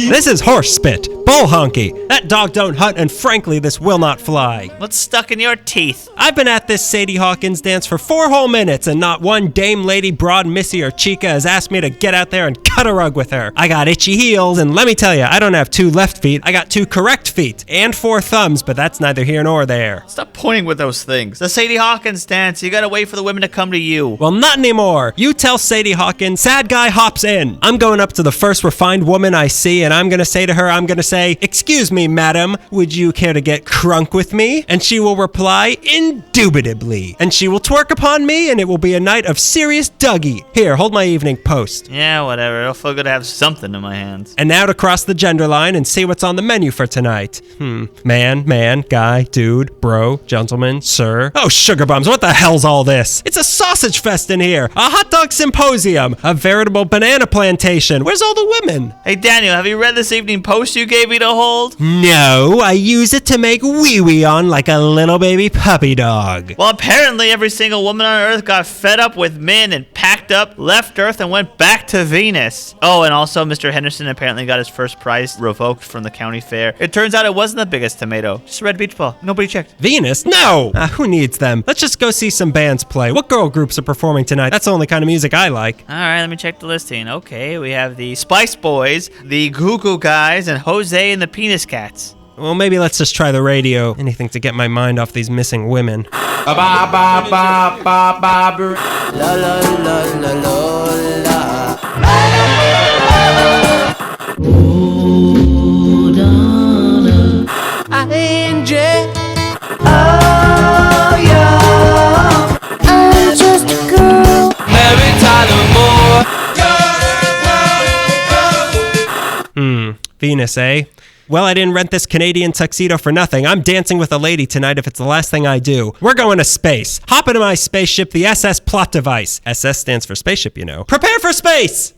This is horse spit. Bull honky. That dog don't hunt, and frankly, this will not fly. What's stuck in your teeth? I've been at this Sadie Hawkins dance for 4 whole minutes, and not one dame, lady, broad, missy, or chica has asked me to get out there and cut a rug with her. I got itchy heels, and let me tell you, I don't have 2 left feet. I got 2 correct feet and 4 thumbs, but that's neither here nor there. Stop pointing with those things. The Sadie Hawkins dance, you gotta wait for the women to come to you. Well, not anymore. You tell Sadie Hawkins, sad guy hops in. I'm going up to the first refined woman I see, and I'm gonna say to her, excuse me, madam, would you care to get crunk with me? And she will reply, indubitably. And she will twerk upon me, and it will be a night of serious Dougie. Here, hold my evening post. Yeah, whatever. It'll feel good to have something in my hands. And now to cross the gender line and see what's on the menu for tonight. Man, guy, dude, bro, gentleman, sir. Oh, sugar bums, what the hell's all this? It's a sausage fest in here, a hot dog symposium, a veritable banana plantation. Where's all the women? Hey, Daniel, have you read this evening post you gave me to hold? No, I use it to make wee-wee on like a little baby puppy dog. Well, apparently every single woman on Earth got fed up with men and packed up, left Earth, and went back to Venus. Oh, and also Mr. Henderson apparently got his first prize revoked from the county fair. It turns out it wasn't the biggest tomato, just a red beach ball. Nobody checked. Venus? No! Who needs them? Let's just go see some bands play. What girl groups are performing tonight? That's the only kind of music I like. All right, let me check the listing. Okay, we have the Spice Boys, the Goo Goo Guys, and Jose and the Penis Cats. Well, maybe let's just try the radio. Anything to get my mind off these missing women. La la la la la. Ooh, da, da. I-N-J. Oh, yeah. I'm just a girl. Mary Tyler Moore. Venus, eh? Well, I didn't rent this Canadian tuxedo for nothing. I'm dancing with a lady tonight if it's the last thing I do. We're going to space. Hop into my spaceship, the SS Plot Device. SS stands for spaceship, you know. Prepare for space!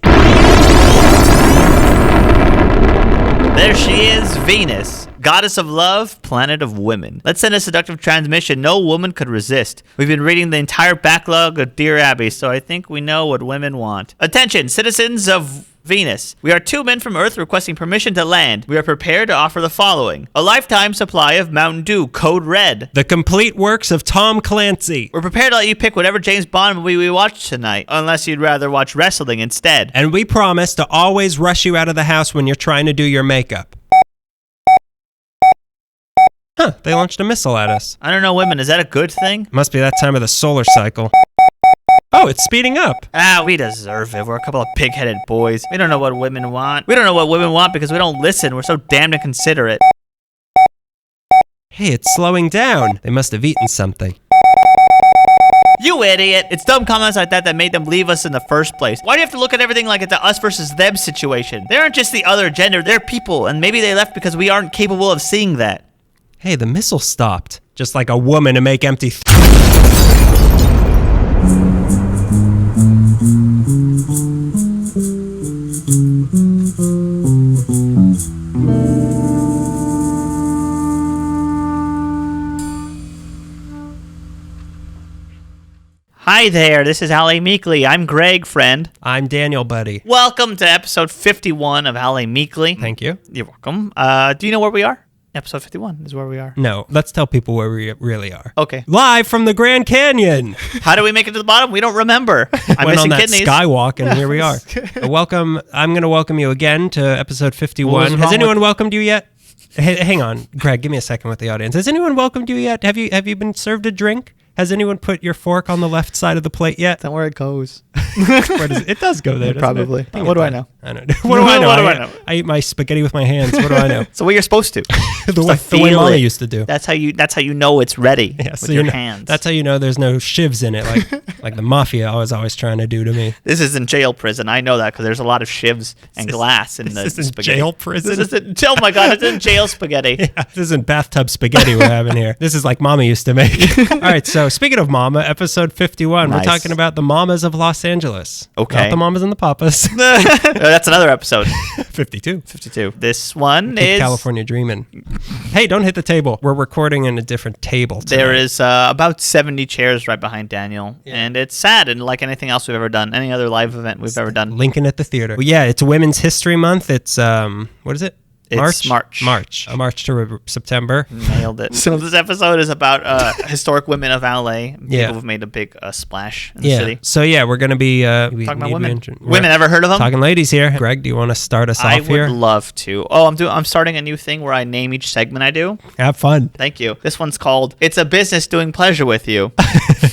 There she is, Venus. Goddess of love, planet of women. Let's send a seductive transmission no woman could resist. We've been reading the entire backlog of Dear Abby, so I think we know what women want. Attention, citizens of Venus. We are 2 men from Earth requesting permission to land. We are prepared to offer the following: a lifetime supply of Mountain Dew, Code Red. The complete works of Tom Clancy. We're prepared to let you pick whatever James Bond movie we watch tonight, unless you'd rather watch wrestling instead. And we promise to always rush you out of the house when you're trying to do your makeup. Huh, they launched a missile at us. I don't know, women, is that a good thing? Must be that time of the solar cycle. Oh, it's speeding up. We deserve it. We're a couple of pig-headed boys. We don't know what women want. We don't know what women want because we don't listen. We're so damned inconsiderate. Hey, it's slowing down. They must have eaten something. You idiot. It's dumb comments like that made them leave us in the first place. Why do you have to look at everything like it's a us versus them situation? They aren't just the other gender. They're people, and maybe they left because we aren't capable of seeing that. Hey, the missile stopped. Just like a woman to make empty Hi there, this is Hallie Meekly. I'm Greg, friend. I'm Daniel, buddy. Welcome to episode 51 of Hallie Meekly. Thank you. You're welcome. Do you know where we are? Episode 51 is where we are. No, let's tell people where we really are. Okay. Live from the Grand Canyon. How do we make it to the bottom? We don't remember. I'm Went missing on that kidneys. skywalk, and here we are. Welcome. I'm going to welcome you again to episode 51. Has anyone welcomed you yet? Hang on, Greg. Give me a second with the audience. Has anyone welcomed you yet? Have you been served a drink? Has anyone put your fork on the left side of the plate yet? That's where it goes. Where does it does go there, doesn't probably. it? What do I know? I don't know. What do I know? What do I know? I eat my spaghetti with my hands. What do I know? So what you're supposed to. the way Mama used to do. That's how you know it's ready with your hands. That's how you know there's no shivs in it, like the mafia was always trying to do to me. This isn't jail prison. I know that because there's a lot of shivs and glass in the spaghetti. Jail prison? This isn't, oh my God, it's in jail spaghetti. Yeah, this isn't bathtub spaghetti we're having here. This is like Mama used to make. All right, so speaking of Mama, episode 51, Nice. We're talking about the Mamas of Los Angeles. Okay. Not the Mamas and the Papas. That's another episode. 52. 52. This one Keep is... California dreaming. Hey, don't hit the table. We're recording in a different table tonight. There is about 70 chairs right behind Daniel, and it's sad, and like anything else we've ever done, any other live event we've ever done. Lincoln at the theater. Well, yeah, it's Women's History Month. It's, what is it? It's March. March to September. Nailed it. So this episode is about historic women of LA. People who've made a big splash in the city. So yeah, we're gonna be talking about women. Women, ever heard of them? Talking ladies here. Greg, do you want to start us off here? I would love to. Oh, I'm starting a new thing where I name each segment I do. Have fun. Thank you. This one's called "It's a Business Doing Pleasure with You."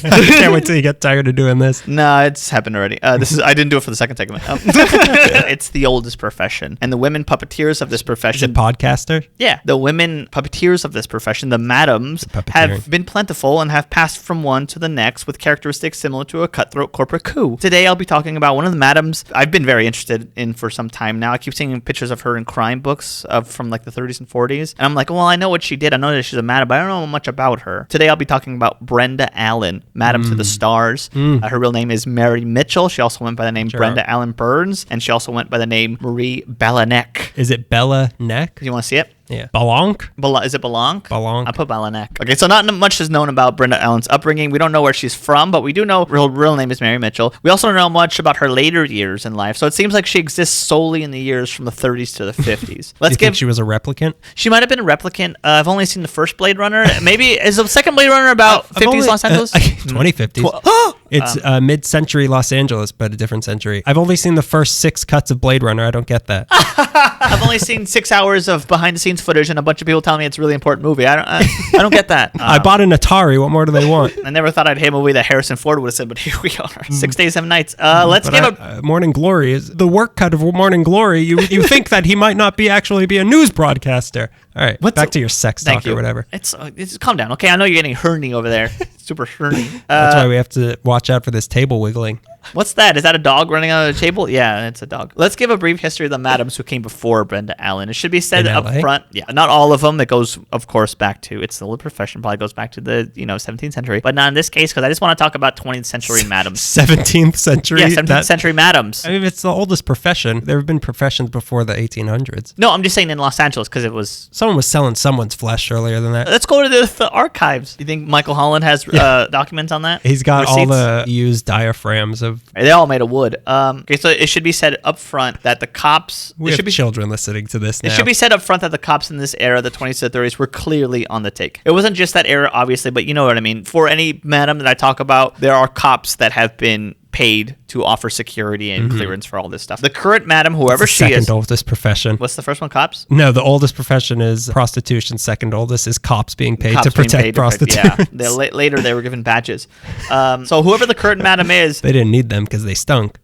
I can't wait till you get tired of doing this. No, it's happened already. I didn't do it for the second segment. It's the oldest profession, and the women puppeteers of this profession. Is it podcaster? Yeah, the women puppeteers of this profession, the madams, have been plentiful and have passed from one to the next with characteristics similar to a cutthroat corporate coup. Today, I'll be talking about one of the madams I've been very interested in for some time now. I keep seeing pictures of her in crime books from like the 30s and 40s, and I'm like, well, I know what she did. I know that she's a madam, but I don't know much about her. Today, I'll be talking about Brenda Allen, Madam to the Stars. Her real name is Mary Mitchell. She also went by the name Brenda Allen Burns, and she also went by the name Marie Balanek. Is it Bella Neck? Do you want to see it? Yeah. Balank? Is it Balank? Balank. I put Balanek. Okay, so not much is known about Brenda Allen's upbringing. We don't know where she's from, but we do know her real name is Mary Mitchell. We also don't know much about her later years in life, so it seems like she exists solely in the years from the 30s to the 50s. Do you think she was a replicant? She might have been a replicant. I've only seen the first Blade Runner. Maybe is the second Blade Runner about 50s Los Angeles? 2050s. It's mid-century Los Angeles, but a different century. I've only seen the first 6 cuts of Blade Runner. I don't get that. I've only seen 6 hours of behind-the-scenes footage and a bunch of people telling me it's a really important movie. I don't get that. I bought an Atari. What more do they want? I never thought I'd hit a movie that Harrison Ford would have said, but here we are. 6 days, 7 nights. Let's give Morning Glory is the work cut of Morning Glory. You think that he might not actually be a news broadcaster. All right, back to your sex talk or whatever. It's calm down, okay? I know you're getting horny over there. Super horny. That's why we have to watch out for this table wiggling. What's that? Is that a dog running on the table? Yeah, it's a dog. Let's give a brief history of the madams who came before Brenda Allen. It should be said up front. Yeah, not all of them. It goes, of course, back to, it's the old profession, probably goes back to the 17th century. But not in this case, because I just want to talk about 20th century madams. 17th century? Yeah, 17th century madams. I mean, it's the oldest profession. There have been professions before the 1800s. No, I'm just saying in Los Angeles, because it was... Someone was selling someone's flesh earlier than that. Let's go to the archives. You think Michael Holland has documents on that? He's got all the used diaphragms of... They all made of wood. Okay, so it should be said up front that the cops... We have children listening to this now. It should be said up front that the cops in this era, the 20s to 30s, were clearly on the take. It wasn't just that era, obviously, but you know what I mean. For any madam that I talk about, there are cops that have been paid to offer security and clearance for all this stuff. The current madam, whoever she is... Second oldest profession. What's the first one, cops? No, the oldest profession is prostitution. Second oldest is cops being paid to protect prostitutes. Yeah, later they were given badges. So whoever the current madam is... They didn't need them because they stunk.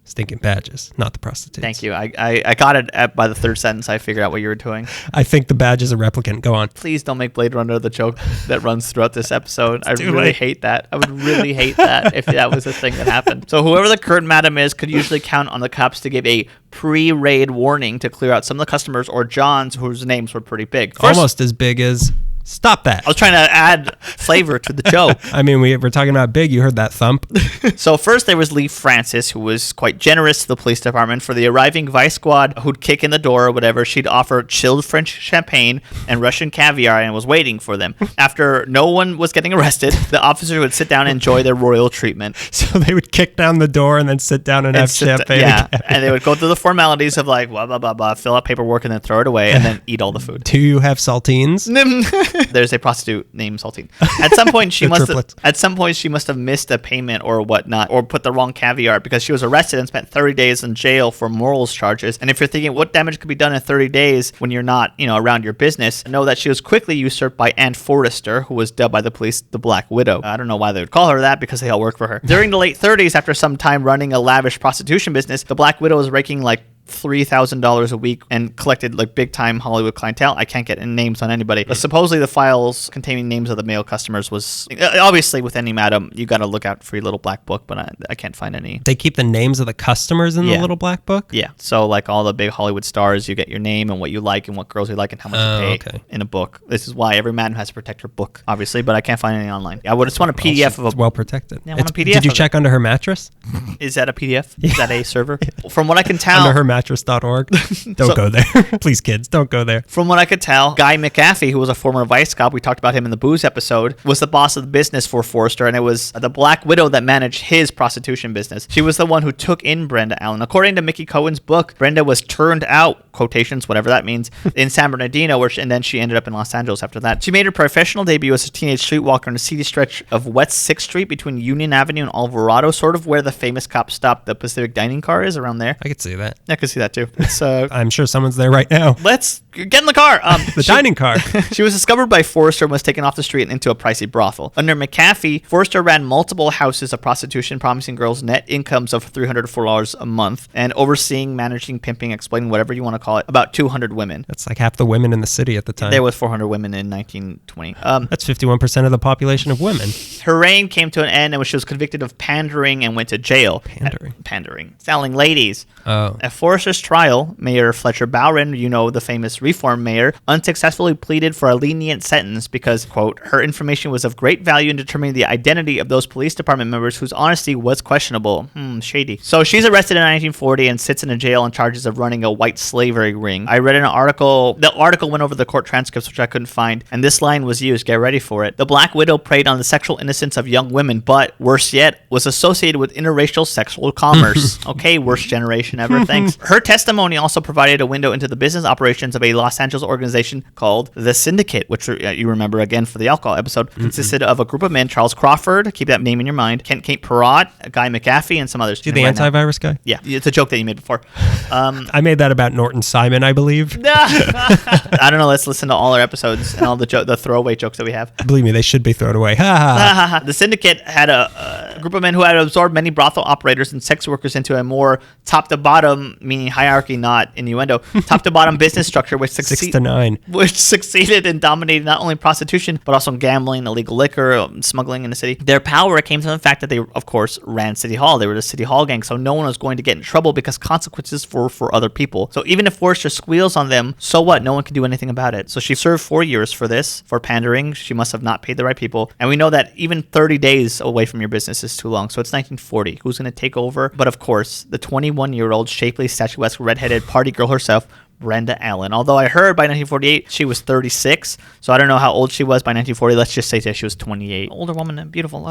Stinking badges, not the prostitutes. Thank you. I got it by the third sentence. I figured out what you were doing. I think the badge is a replicant. Go on. Please don't make Blade Runner the joke that runs throughout this episode. I really hate that. I would really hate that if that was a thing that happened. So whoever the current madam is could usually count on the cops to give a pre-raid warning to clear out some of the customers or Johns whose names were pretty big. Almost as big as... Stop that. I was trying to add flavor to the joke. I mean, we're talking about big. You heard that thump. So first there was Lee Francis, who was quite generous to the police department. For the arriving vice squad who'd kick in the door or whatever, she'd offer chilled French champagne and Russian caviar and was waiting for them. After no one was getting arrested, the officers would sit down and enjoy their royal treatment. So they would kick down the door and then sit down and have champagne. Yeah, and they would go through the formalities of like, blah, blah, blah, blah, fill out paperwork and then throw it away and then eat all the food. Do you have saltines? There's a prostitute named Saltine. At some point, she must have missed a payment or whatnot, or put the wrong caviar because she was arrested and spent 30 days in jail for morals charges. And if you're thinking what damage could be done in 30 days when you're not, around your business, know that she was quickly usurped by Anne Forrester, who was dubbed by the police the Black Widow. I don't know why they would call her that because they all work for her. During the late 30s, after some time running a lavish prostitution business, the Black Widow was raking like $3,000 a week and collected like big time Hollywood clientele. I can't get names on anybody, but supposedly the files containing names of the male customers was obviously with any madam you got to look out for your little black book, but I can't find any. They keep the names of the customers in the little black book? Yeah. So like all the big Hollywood stars, you get your name and what you like and what girls you like and how much you pay in a book. This is why every madam has to protect her book, obviously, but I can't find any online. I would just want a PDF of a... It's well protected. Yeah, I want a PDF Did you check under her mattress? Is that a PDF? Is that a server? From what I can tell... Under her mattress mattress.org. Don't go there. Please, kids, don't go there. From what I could tell, Guy McAfee, who was a former vice cop, we talked about him in the booze episode, was the boss of the business for Forrester, and it was the Black Widow that managed his prostitution business. She was the one who took in Brenda Allen. According to Mickey Cohen's book, Brenda was turned out, quotations, whatever that means, in San Bernardino, and then she ended up in Los Angeles after that. She made her professional debut as a teenage streetwalker in a seedy stretch of West 6th Street between Union Avenue and Alvarado, sort of where the famous cop stop, the Pacific Dining car, is around there. I could see that. I could see that too. It's, I'm sure someone's there right now. let's get in the car. Dining car. She was discovered by Forrester and was taken off the street and into a pricey brothel. Under McAfee, Forrester ran multiple houses of prostitution, promising girls net incomes of $300 to $4 a month, and overseeing, managing, pimping, explaining, whatever you want to call it, about 200 women. That's like half the women in the city at the time. There was 400 women in 1920. That's 51% of the population of women. Her reign came to an end and she was convicted of pandering and went to jail. Pandering. Selling ladies. Oh. At Forrester's trial, Mayor Fletcher Bowron, the famous reform mayor, unsuccessfully pleaded for a lenient sentence because, quote, her information was of great value in determining the identity of those police department members whose honesty was questionable. Shady. So she's arrested in 1940 and sits in a jail on charges of running a white slavery ring. I read an article. The article went over the court transcripts, which I couldn't find, and this line was used. Get ready for it. The Black Widow preyed on the sexual innocence of young women, but, worse yet, was associated with interracial sexual commerce. Okay, worst generation ever. Thanks. Her testimony also provided a window into the business operations of a Los Angeles organization called The Syndicate, which you remember again for the alcohol episode, consisted of a group of men: Charles Crawford, keep that name in your mind, Kent Perrott, Guy McAfee, and some others. You the antivirus guy? Yeah, it's a joke that you made before. I made that about Norton Simon, I believe. I don't know. Let's listen to all our episodes and all the throwaway jokes that we have. Believe me, they should be thrown away. Ha ha. The Syndicate had a group of men who had absorbed many brothel operators and sex workers into a more top-to-bottom, meaning hierarchy, not innuendo, top-to-bottom business structure, which 6 to 9. Which succeeded in dominating not only prostitution, but also gambling, illegal liquor, smuggling in the city. Their power came from the fact that they, of course, ran City Hall. They were the City Hall gang, so no one was going to get in trouble because consequences for other people. So even if Forrester squeals on them, so what? No one can do anything about it. So she served 4 years for this, for pandering. She must have not paid the right people. And we know that even 30 days away from your business is too long. So it's 1940. Who's going to take over? But of course, the 21-year-old, shapely, statuesque, redheaded party girl herself, Brenda Allen. Although I heard by 1948 she was 36, so I don't know how old she was by 1940. Let's just say that she was 28. Older woman, beautiful.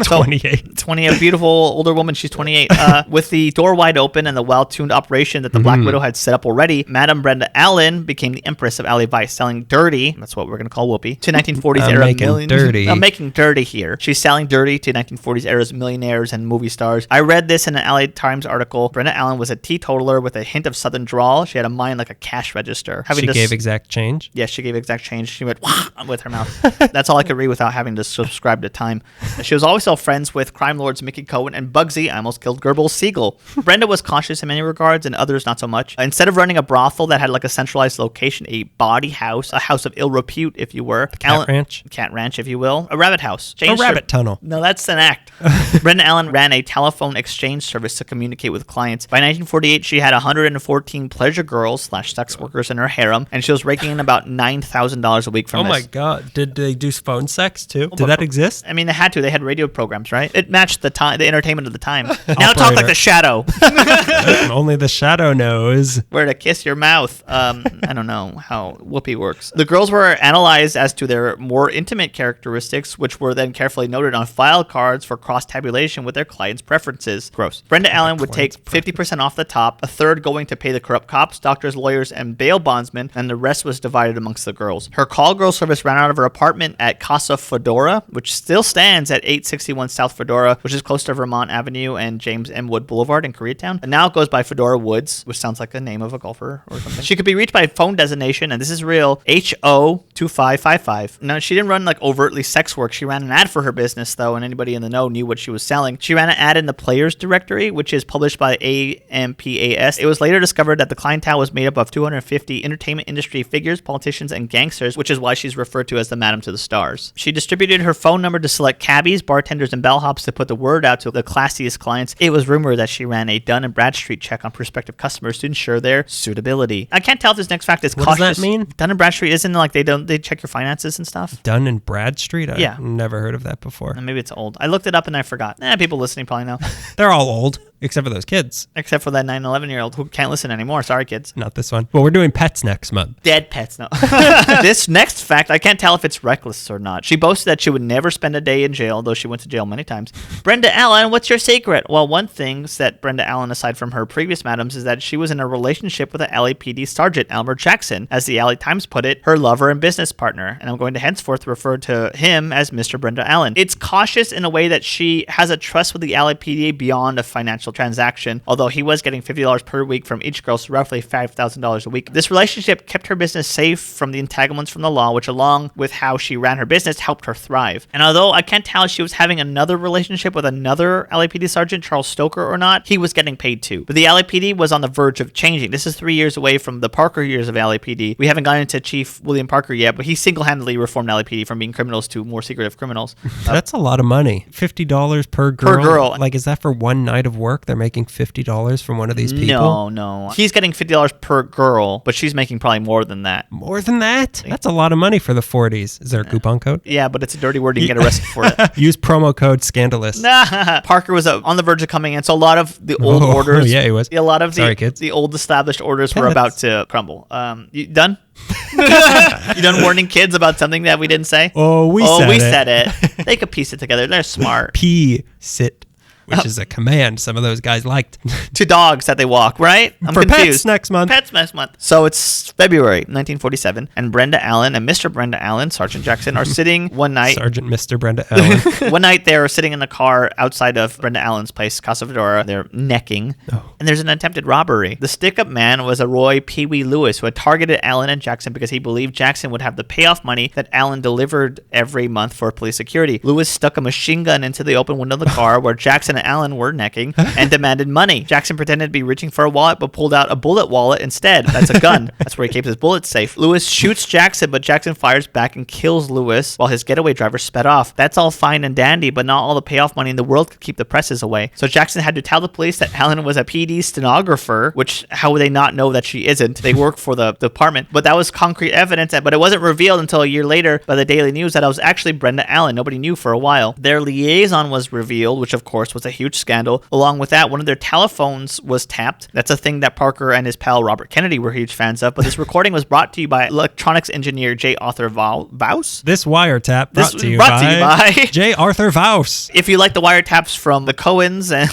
28. 28, beautiful older woman. She's 28. With the door wide open and the well-tuned operation that the Black Widow had set up already, Madame Brenda Allen became the Empress of Alley Vice, selling dirty. That's what we're going to call Whoopi. To 1940s era dirty. I'm making dirty here. She's selling dirty to 1940s era's millionaires and movie stars. I read this in an LA Times article. Brenda Allen was a teetotaler with a hint of Southern drawl. She had a mind like a cash register. She gave exact change? Yes, she gave exact change. She went with her mouth. That's all I could read without having to subscribe to Time. She was also friends with crime lords Mickey Cohen and Bugsy. I almost killed Goebbels Siegel. Brenda was cautious in many regards and others not so much. Instead of running a brothel that had like a centralized location, a bawdy house, a house of ill repute, if you were. Cat ranch, if you will. A rabbit house. A rabbit tunnel. No, that's an act. Brenda Allen ran a telephone exchange service to communicate with clients. By 1948, she had 114 pleasure girls / sex workers in her harem, and she was raking in about $9,000 a week from this. Oh my God. Did they do phone sex too? Did that exist? I mean, they had to. They had radio programs, right? It matched the time, the entertainment of the time. Now talk like the Shadow. Only the Shadow knows. Where to kiss your mouth. I don't know how Whoopi works. The girls were analyzed as to their more intimate characteristics, which were then carefully noted on file cards for cross-tabulation with their clients' preferences. Gross. Brenda Allen would take 50% off the top, a third going to pay the corrupt cops, doctors, lawyers, and bail bondsmen, and the rest was divided amongst the girls. Her call girl service ran out of her apartment at Casa Fedora, which still stands at 861 South Fedora, which is close to Vermont Avenue and James M. Wood Boulevard in Koreatown. And now it goes by Fedora Woods, which sounds like the name of a golfer or something. She could be reached by phone designation, and this is real, HO2555. Now, she didn't run like overtly sex work. She ran an ad for her business, though, and anybody in the know knew what she was selling. She ran an ad in the Players Directory, which is published by AMPAS. It was later discovered that the clientele was made up of 250 entertainment industry figures, politicians, and gangsters, which is why she's referred to as the Madam to the Stars. She distributed her phone number to select cabbies, bartenders, and bellhops to put the word out to the classiest clients. It was rumored that she ran a Dun & Bradstreet check on prospective customers to ensure their suitability. I can't tell if this next fact is cautious. What does that mean? Dun & Bradstreet isn't like they check your finances and stuff? Dun & Bradstreet? Yeah. I've never heard of that before. Maybe it's old. I looked it up and I forgot. People listening probably know. They're all old. Except for those kids. Except for that 9-11-year-old who can't listen anymore. Sorry, kids. Not this one. Well, we're doing pets next month. Dead pets, no. This next fact, I can't tell if it's reckless or not. She boasted that she would never spend a day in jail, though she went to jail many times. Brenda Allen, what's your secret? Well, one thing that Brenda Allen, aside from her previous madams, is that she was in a relationship with an LAPD sergeant, Elmer Jackson, as the LA Times put it, her lover and business partner. And I'm going to henceforth refer to him as Mr. Brenda Allen. It's cautious in a way that she has a trust with the LAPD beyond a financial transaction, although he was getting $50 per week from each girl, so roughly $5,000 a week. This relationship kept her business safe from the entanglements from the law, which along with how she ran her business helped her thrive. And although I can't tell if she was having another relationship with another LAPD sergeant, Charles Stoker, or not, he was getting paid too. But the LAPD was on the verge of changing. This is 3 years away from the Parker years of LAPD. We haven't gotten into Chief William Parker yet, but he single-handedly reformed LAPD from being criminals to more secretive criminals. That's a lot of money. $50 per girl. Per girl. Like, is that for one night of work? They're making $50 from one of these people? No. He's getting $50 per girl, but she's making probably more than that. More than that? That's a lot of money for the 40s. Is there a coupon code? Yeah, but it's a dirty word. You can get arrested for it. Use promo code scandalous. Parker was on the verge of coming in, so a lot of the old orders. Yeah, he was. A lot of Sorry, kids. the old established orders were about to crumble. You done? You done warning kids about something that we didn't say? We said it. They could piece it together. They're smart. Sit, which is a command some of those guys liked. To dogs that they walk, right? I'm For confused. pets next month. Pets next month. So it's February 1947, and Brenda Allen and Mr. Brenda Allen, Sergeant Jackson, are sitting one night. Sergeant Mr. Brenda Allen. One night they're sitting in the car outside of Brenda Allen's place, Casa Fedora. They're necking, and there's an attempted robbery. The stick-up man was a Roy Pee Wee Lewis, who had targeted Allen and Jackson because he believed Jackson would have the payoff money that Allen delivered every month for police security. Lewis stuck a machine gun into the open window of the car where Jackson and Allen were necking and demanded money. Jackson pretended to be reaching for a wallet, but pulled out a bullet wallet instead. That's a gun. That's where he keeps his bullets safe. Lewis shoots Jackson, but Jackson fires back and kills Lewis while his getaway driver sped off. That's all fine and dandy, but not all the payoff money in the world could keep the presses away. So Jackson had to tell the police that Allen was a PD stenographer, which how would they not know that she isn't? They work for the department. But that was concrete evidence, but it wasn't revealed until a year later by the Daily News that it was actually Brenda Allen. Nobody knew for a while. Their liaison was revealed, which of course was a huge scandal. Along with that, one of their telephones was tapped. That's a thing that Parker and his pal Robert Kennedy were huge fans of. But this recording was brought to you by electronics engineer J. Arthur Vouse. This wiretap brought to you by J. Arthur Vouse. If you like the wiretaps from the Coens, and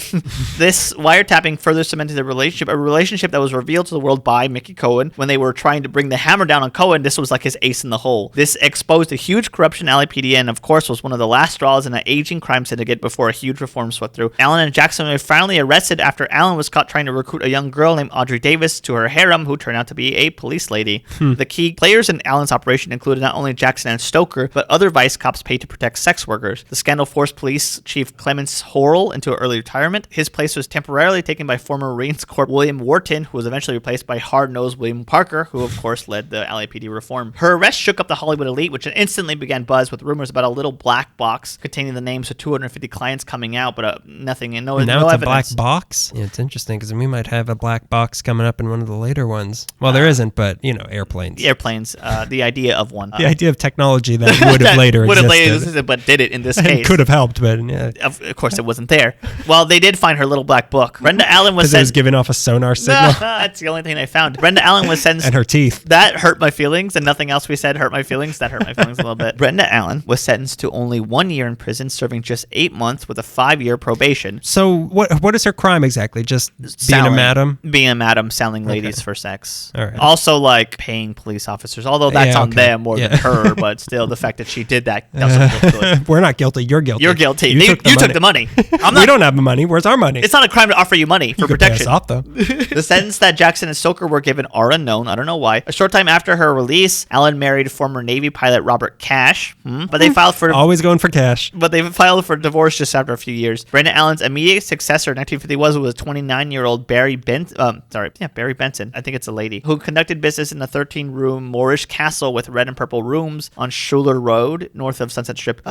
this wiretapping further cemented the relationship, a relationship that was revealed to the world by Mickey Cohen when they were trying to bring the hammer down on Cohen. This was like his ace in the hole. This exposed a huge corruption in LAPD and of course was one of the last straws in an aging crime syndicate before a huge reform swept through. Allen and Jackson were finally arrested after Allen was caught trying to recruit a young girl named Audrey Davis to her harem, who turned out to be a police lady. The key players in Allen's operation included not only Jackson and Stoker, but other vice cops paid to protect sex workers. The scandal forced police chief Clemens Horrell into early retirement. His place was temporarily taken by former Marines Corp William Wharton, who was eventually replaced by hard-nosed William Parker, who of course led the LAPD reform. Her arrest shook up the Hollywood elite, which instantly began buzz with rumors about a little black box containing the names of 250 clients coming out, but nothing and no Now it's evidence. a black box? Yeah, it's interesting because we might have a black box coming up in one of the later ones. Well, there isn't, but, airplanes. Airplanes, the idea of one. The idea of technology that would have later existed. But did it in this And case. could have helped, but yeah. Of course, it wasn't there. Well, they did find her little black book. Brenda Allen was Because it was giving off a sonar signal. That's the only thing I found. Brenda Allen was sentenced. And her teeth. That hurt my feelings, and nothing else we said hurt my feelings. That hurt my feelings a little bit. Brenda Allen was sentenced to only 1 year in prison, serving just 8 months with a 5-year probation. So what is her crime exactly? Just being a madam? Being a madam, selling ladies for sex. All right. Also, like, paying police officers, although that's on them more than her, but still, the fact that she did that doesn't look good. We're not guilty. You're guilty. You're guilty. You took the money. We don't have the money. Where's our money? It's not a crime to offer you money for You could pay protection. us off, though. The sentence that Jackson and Stoker were given are unknown. I don't know why. A short time after her release, Allen married former Navy pilot Robert Cash, but they filed for Always going for cash. But they filed for divorce just after a few years. Brenda Allen's immediate successor in 1951 was 29-year-old Barry Benson. I think it's a lady who conducted business in a 13-room Moorish castle with red and purple rooms on Schuler Road, north of Sunset Strip.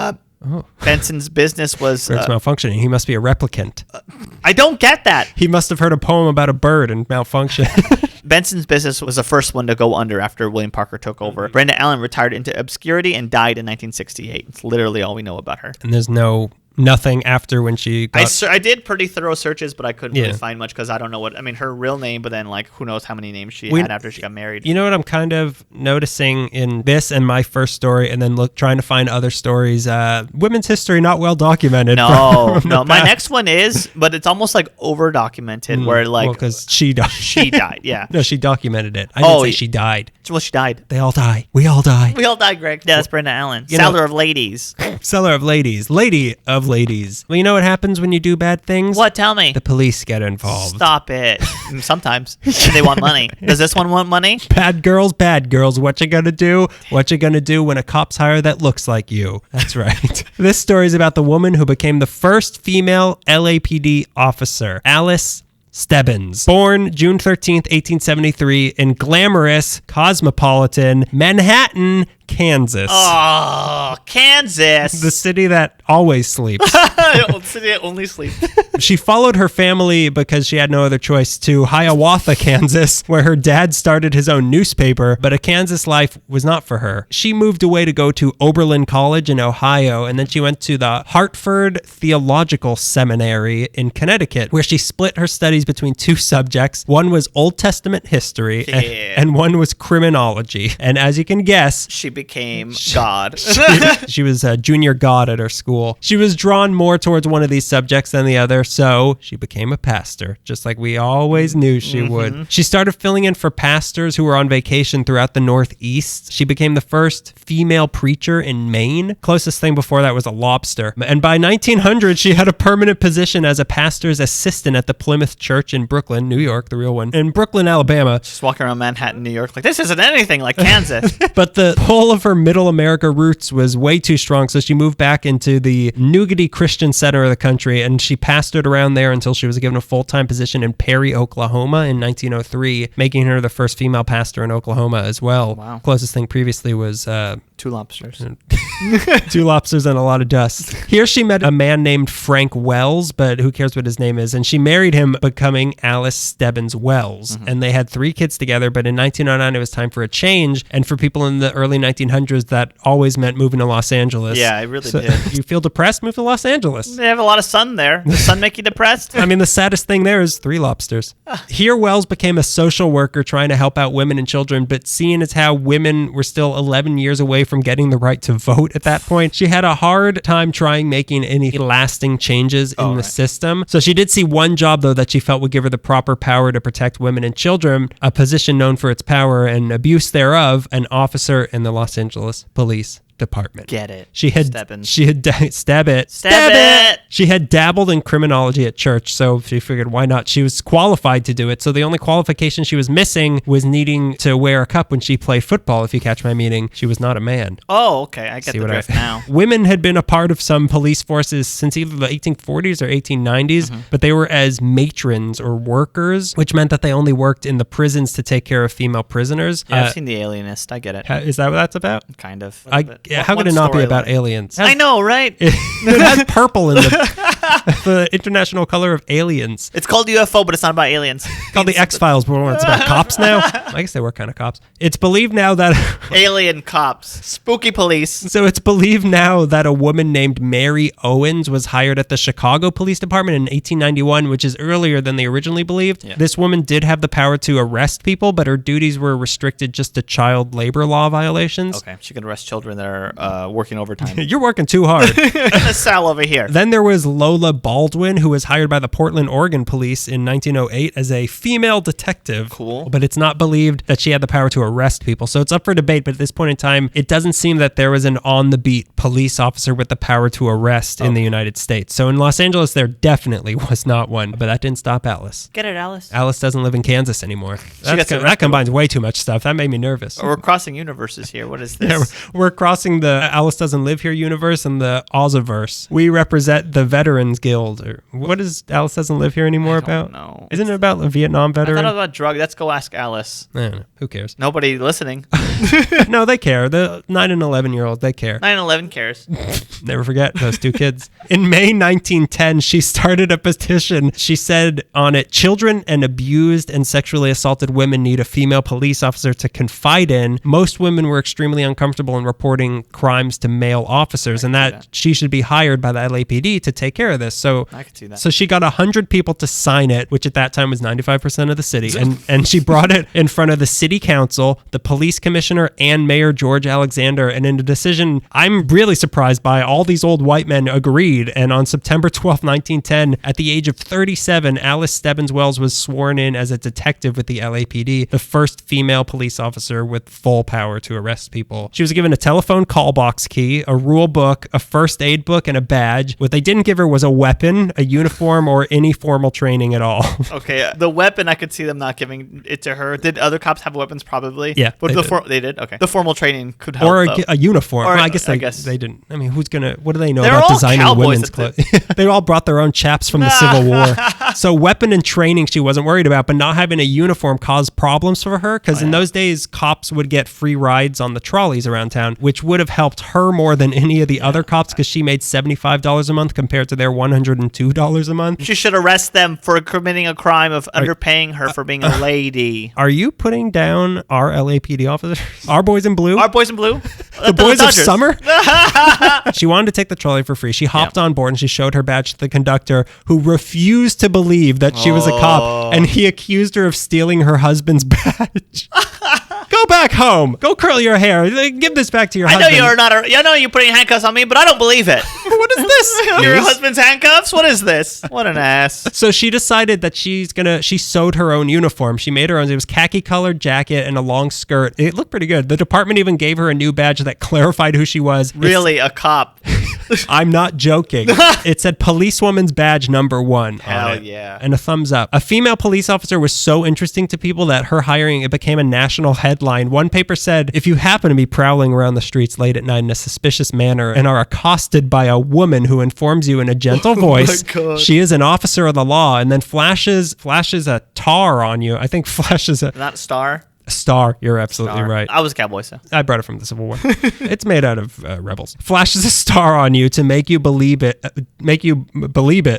Benson's business was It's malfunctioning. He must be a replicant. I don't get that. He must have heard a poem about a bird and malfunction. Benson's business was the first one to go under after William Parker took over. Brenda Allen retired into obscurity and died in 1968. It's literally all we know about her. And there's no nothing after when she got... I did pretty thorough searches, but I couldn't Yeah. really find much because I don't know her real name, but then like who knows how many names she had after she got married. You know what I'm kind of noticing in this and my first story, and then trying to find other stories, women's history not well documented. No. My next one is, but it's almost like over documented where like... because she died. She died, yeah. No, she documented it. I didn't say she died. Well, she died. They all die. We all die. We all died, Greg. Yeah, that's Brenda Allen. You know- Seller of ladies. Seller of ladies. Lady of ladies. Well, you know what happens when you do bad things? What? Tell me. The police get involved. Stop it. Sometimes. They want money. Does this one want money? Bad girls, bad girls. What you gonna do? What you gonna do when a cop's hire that looks like you? That's right. This story is about the woman who became the first female LAPD officer, Alice Stebbins. Born June 13th, 1873 in glamorous, cosmopolitan Manhattan, Kansas. Oh, Kansas. The city that always sleeps. City that only sleeps. She followed her family because she had no other choice to Hiawatha, Kansas, where her dad started his own newspaper, but a Kansas life was not for her. She moved away to go to Oberlin College in Ohio, and then she went to the Hartford Theological Seminary in Connecticut, where she split her studies between two subjects. One was Old Testament history, and one was criminology. And as you can guess, She became God. she was a junior god at her school. She was drawn more towards one of these subjects than the other, so she became a pastor, just like we always knew she would. She started filling in for pastors who were on vacation throughout the Northeast. She became the first female preacher in Maine. Closest thing before that was a lobster. And by 1900, she had a permanent position as a pastor's assistant at the Plymouth Church in Brooklyn, New York, the real one, in Brooklyn, Alabama. Just walking around Manhattan, New York, like, this isn't anything like Kansas. But the pull of her middle America roots was way too strong, so she moved back into the nougaty Christian center of the country, and she pastored around there until she was given a full-time position in Perry, Oklahoma in 1903, making her the first female pastor in Oklahoma as well. Wow. Closest thing previously was 2 lobsters. 2 lobsters and a lot of dust. Here she met a man named Frank Wells, but who cares what his name is, and she married him, becoming Alice Stebbins Wells. And they had 3 kids together, but in 1909 it was time for a change, and for people in the early 1900s that always meant moving to Los Angeles. Yeah, it really did. You feel depressed? Move to Los Angeles. They have a lot of sun there. Does sun make you depressed? I mean, the saddest thing there is 3 lobsters. Here, Wells became a social worker trying to help out women and children, but seeing as how women were still 11 years away from getting the right to vote at that point, she had a hard time trying making any lasting changes in the system. So she did see one job, though, that she felt would give her the proper power to protect women and children, a position known for its power and abuse thereof, an officer in the Los Angeles Police Department. Get it. She had Stebbins. stab it. Stab it. She had dabbled in criminology at church, so she figured why not? She was qualified to do it. So the only qualification she was missing was needing to wear a cup when she played football, if you catch my meaning. She was not a man. Oh, okay. I get the drift now. Women had been a part of some police forces since either the 1840s or 1890s, but they were as matrons or workers, which meant that they only worked in the prisons to take care of female prisoners. Yeah, I've seen The Alienist. I get it. Is that what that's about? Kind of. How could it not be about aliens? I know, right? It has purple in the international color of aliens. It's called UFO, but it's not about aliens. It's called the X-Files, but it's about cops now. I guess they were kind of cops. It's believed now that... Alien cops. Spooky police. So it's believed now that a woman named Mary Owens was hired at the Chicago Police Department in 1891, which is earlier than they originally believed. Yeah. This woman did have the power to arrest people, but her duties were restricted just to child labor law violations. Okay, she can arrest children that are working overtime. You're working too hard. Sal over here. Then there was Lola Baldwin, who was hired by the Portland, Oregon police in 1908 as a female detective. Cool. But it's not believed that she had the power to arrest people. So it's up for debate, but at this point in time, it doesn't seem that there was an on-the-beat police officer with the power to arrest in the United States. So in Los Angeles, there definitely was not one, but that didn't stop Alice. Get it, Alice. Alice doesn't live in Kansas anymore. That combines way too much stuff. That made me nervous. We're crossing universes here. What is this? Yeah, we're crossing the Alice Doesn't Live Here universe and the Oziverse. We represent the Veterans Guild. Or what is Alice Doesn't Live Here anymore about? No. Isn't it about a Vietnam veteran? I thought it was about drug. Let's go ask Alice. I don't know. Who cares? Nobody listening. No, they care. The 9 and 11-year-olds, they care. 9/11 cares. Never forget those two kids. In May 1910, she started a petition. She said on it, children and abused and sexually assaulted women need a female police officer to confide in. Most women were extremely uncomfortable in reporting crimes to male officers, and that she should be hired by the LAPD to take care of this. So I could see that. So she got 100 people to sign it, which at that time was 95% of the city. And she brought it in front of the city council, the police commissioner, and Mayor George Alexander. And in a decision I'm really surprised by, all these old white men agreed. And on September 12, 1910, at the age of 37, Alice Stebbins Wells was sworn in as a detective with the LAPD, the first female police officer with full power to arrest people. She was given a telephone call box key, a rule book, a first aid book, and a badge. What they didn't give her was a weapon, a uniform, or any formal training at all. Okay, the weapon, I could see them not giving it to her. Did other cops have weapons? Probably. Yeah, But they did? Okay. The formal training could help, or though. a uniform. Or, Well, I guess they didn't. I mean, what do they know about all designing cowboys women's at clothes? They all brought their own chaps from the Civil War. So weapon and training she wasn't worried about, but not having a uniform caused problems for her because in those days, cops would get free rides on the trolleys around town, which would have helped her more than any of the other cops because she made $75 a month compared to their $102 a month. She should arrest them for committing a crime of underpaying her for being a lady. Are you putting down our LAPD officers? Our boys in blue? Our boys in blue? The boys of summer? She wanted to take the trolley for free. She hopped on board and she showed her badge to the conductor, who refused to believe that she was a cop, and he accused her of stealing her husband's badge. Go back home. Go curl your hair. Give this back to your husband. I know you're putting handcuffs on me, but I don't believe it. What is this? Your husband's handcuffs? What is this? What an ass. So she decided that she sewed her own uniform. She made her own. It was khaki colored jacket and a long skirt. It looked pretty good. The department even gave her a new badge that clarified who she was. Really, a cop. I'm not joking. It said policewoman's badge number 1. Hell yeah. And a thumbs up. A female police officer was so interesting to people that her hiring, it became a national headline. One paper said, if you happen to be prowling around the streets late at night in a suspicious manner and are accosted by a woman who informs you in a gentle voice, she is an officer of the law, and then flashes a tar on you. I think flashes a... Not a star? Star, you're absolutely right. I was a cowboy, so. I brought it from the Civil War. It's made out of rebels. Flashes a star on you to make you believe it. You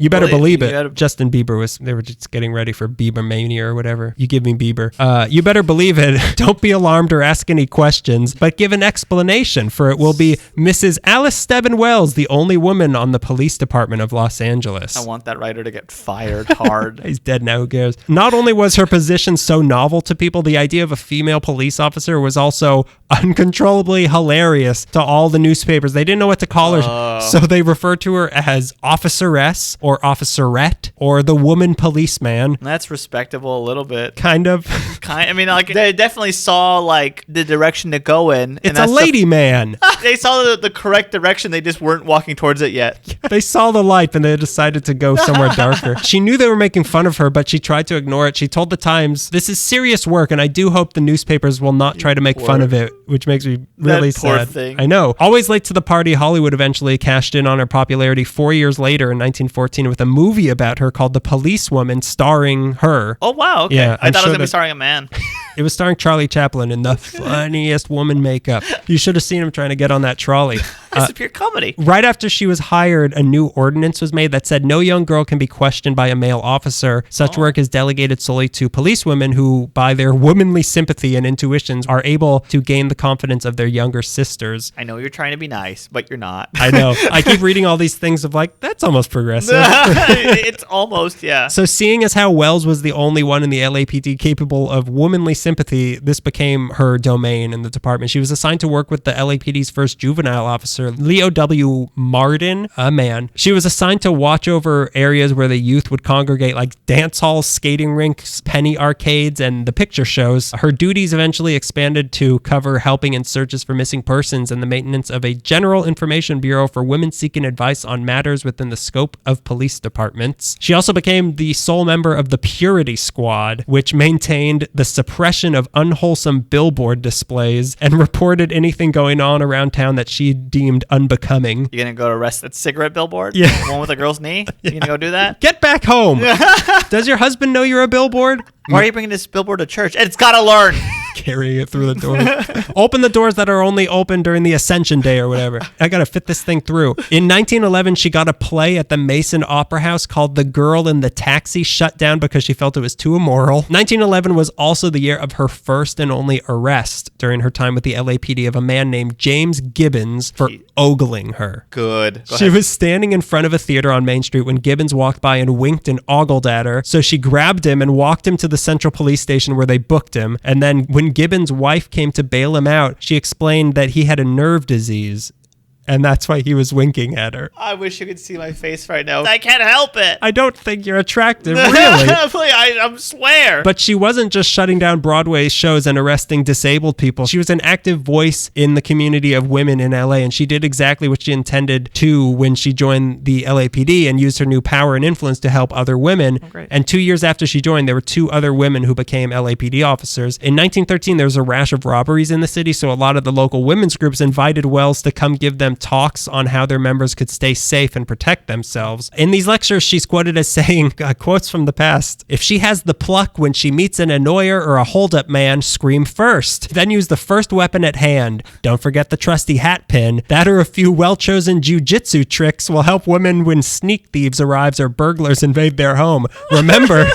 better believe it. Justin Bieber they were just getting ready for Bieber Mania or whatever. You give me Bieber. You better believe it. Don't be alarmed or ask any questions, but give an explanation, for it will be Mrs. Alice Stebbins Wells, the only woman on the police department of Los Angeles. I want that writer to get fired hard. He's dead now, who cares? Not only was her position so novel to people, the idea of a female police officer was also uncontrollably hilarious to all the newspapers. They didn't know what to call her, so they referred to her as Officeress or Officerette or the woman policeman. That's respectable a little bit. Kind of. I mean, like, they definitely saw, like, the direction to go in. It's a lady man. They saw the correct direction. They just weren't walking towards it yet. They saw the light and they decided to go somewhere darker. She knew they were making fun of her, but she tried to ignore it. She told the Times, "This is serious work, and I do hope the newspapers will not try to make fun of it," which makes me really That poor sad. thing. I know. Always late to the party, Hollywood eventually cashed in on her popularity 4 years later in 1914 with a movie about her called The Policewoman, starring her. Oh, wow. Okay. Yeah, I thought it was going to that- be starring a man. It was starring Charlie Chaplin in the funniest woman makeup. You should have seen him trying to get on that trolley. It's a pure comedy. Right after she was hired, a new ordinance was made that said no young girl can be questioned by a male officer. Such work is delegated solely to policewomen who, by their womanly sympathy and intuitions, are able to gain the confidence of their younger sisters. I know you're trying to be nice, but you're not. I know. I keep reading all these things of like, that's almost progressive. It's almost, yeah. So seeing as how Wells was the only one in the LAPD capable of womanly sympathy, this became her domain in the department. She was assigned to work with the LAPD's first juvenile officer, Leo W. Martin, a man. She was assigned to watch over areas where the youth would congregate, like dance halls, skating rinks, penny arcades, and the picture shows. Her duties eventually expanded to cover helping in searches for missing persons and the maintenance of a general information bureau for women seeking advice on matters within the scope of police departments. She also became the sole member of the Purity Squad, which maintained the suppression of unwholesome billboard displays and reported anything going on around town that she deemed unbecoming. You gonna go to arrest that cigarette billboard? Yeah. The one with a girl's knee? You gonna go do that? Get back home. Does your husband know you're a billboard? Why are you bringing this billboard to church? It's gotta learn. carrying it through the door. Open the doors that are only open during the Ascension Day or whatever. I gotta fit this thing through. In 1911, she got a play at the Mason Opera House called The Girl in the Taxi shut down because she felt it was too immoral. 1911 was also the year of her first and only arrest during her time with the LAPD of a man named James Gibbons for ogling her. Good. Go She ahead. was standing in front of a theater on Main Street when Gibbons walked by and winked and ogled at her. So she grabbed him and walked him to the Central Police Station where they booked him. And then when Gibbons' wife came to bail him out, she explained that he had a nerve disease. And that's why he was winking at her. I wish you could see my face right now. I can't help it. I don't think you're attractive, really. I swear. But she wasn't just shutting down Broadway shows and arresting disabled people. She was an active voice in the community of women in LA, and she did exactly what she intended to when she joined the LAPD and used her new power and influence to help other women. Great. And 2 years after she joined, there were 2 other women who became LAPD officers. In 1913, there was a rash of robberies in the city, so a lot of the local women's groups invited Wells to come give them talks on how their members could stay safe and protect themselves. In these lectures, she's quoted as saying, quotes from the past, "If she has the pluck when she meets an annoyer or a holdup man, scream first. Then use the first weapon at hand. Don't forget the trusty hat pin. That or a few well-chosen jujitsu tricks will help women when sneak thieves arrives or burglars invade their home. Remember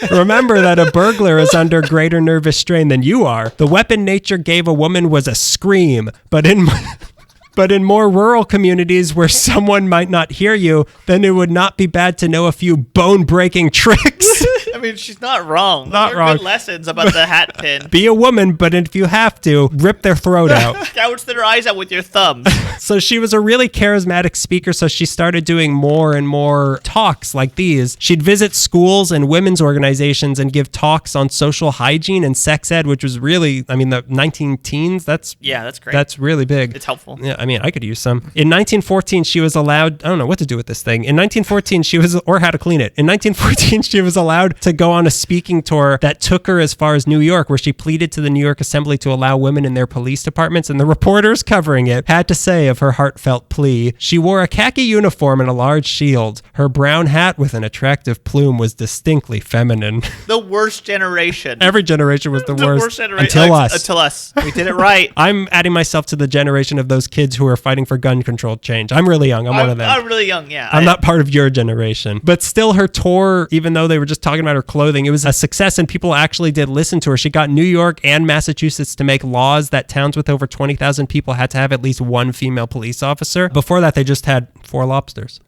that a burglar is under greater nervous strain than you are. The weapon nature gave a woman was a scream, but in more rural communities where someone might not hear you, then it would not be bad to know a few bone-breaking tricks." I mean, she's not wrong. Not Those are wrong. Good lessons about the hat pin. Be a woman, but if you have to, rip their throat out. Gouge their eyes out with your thumbs. So she was a really charismatic speaker, so she started doing more and more talks like these. She'd visit schools and women's organizations and give talks on social hygiene and sex ed, which was really, I mean, the 19-teens, that's great. That's really big. It's helpful. Yeah, I mean, I could use some. In 1914, she was allowed, I don't know what to do with this thing. In 1914, she was, or how to clean it. In 1914, she was allowed to go on a speaking tour that took her as far as New York, where she pleaded to the New York Assembly to allow women in their police departments, and the reporters covering it had to say of her heartfelt plea, "She wore a khaki uniform and a large shield. Her brown hat with an attractive plume was distinctly feminine." The worst generation. Every generation was the worst. generation. Until us. Until us. We did it right. I'm adding myself to the generation of those kids who are fighting for gun control change. I'm really young. I'm one of them. I'm really young, yeah. I'm not part of your generation. But still, her tour, even though they were just talking about her clothing, it was a success and people actually did listen to her. She got New York and Massachusetts to make laws that towns with over 20,000 people had to have at least one female police officer. Before that, they just had 4 lobsters.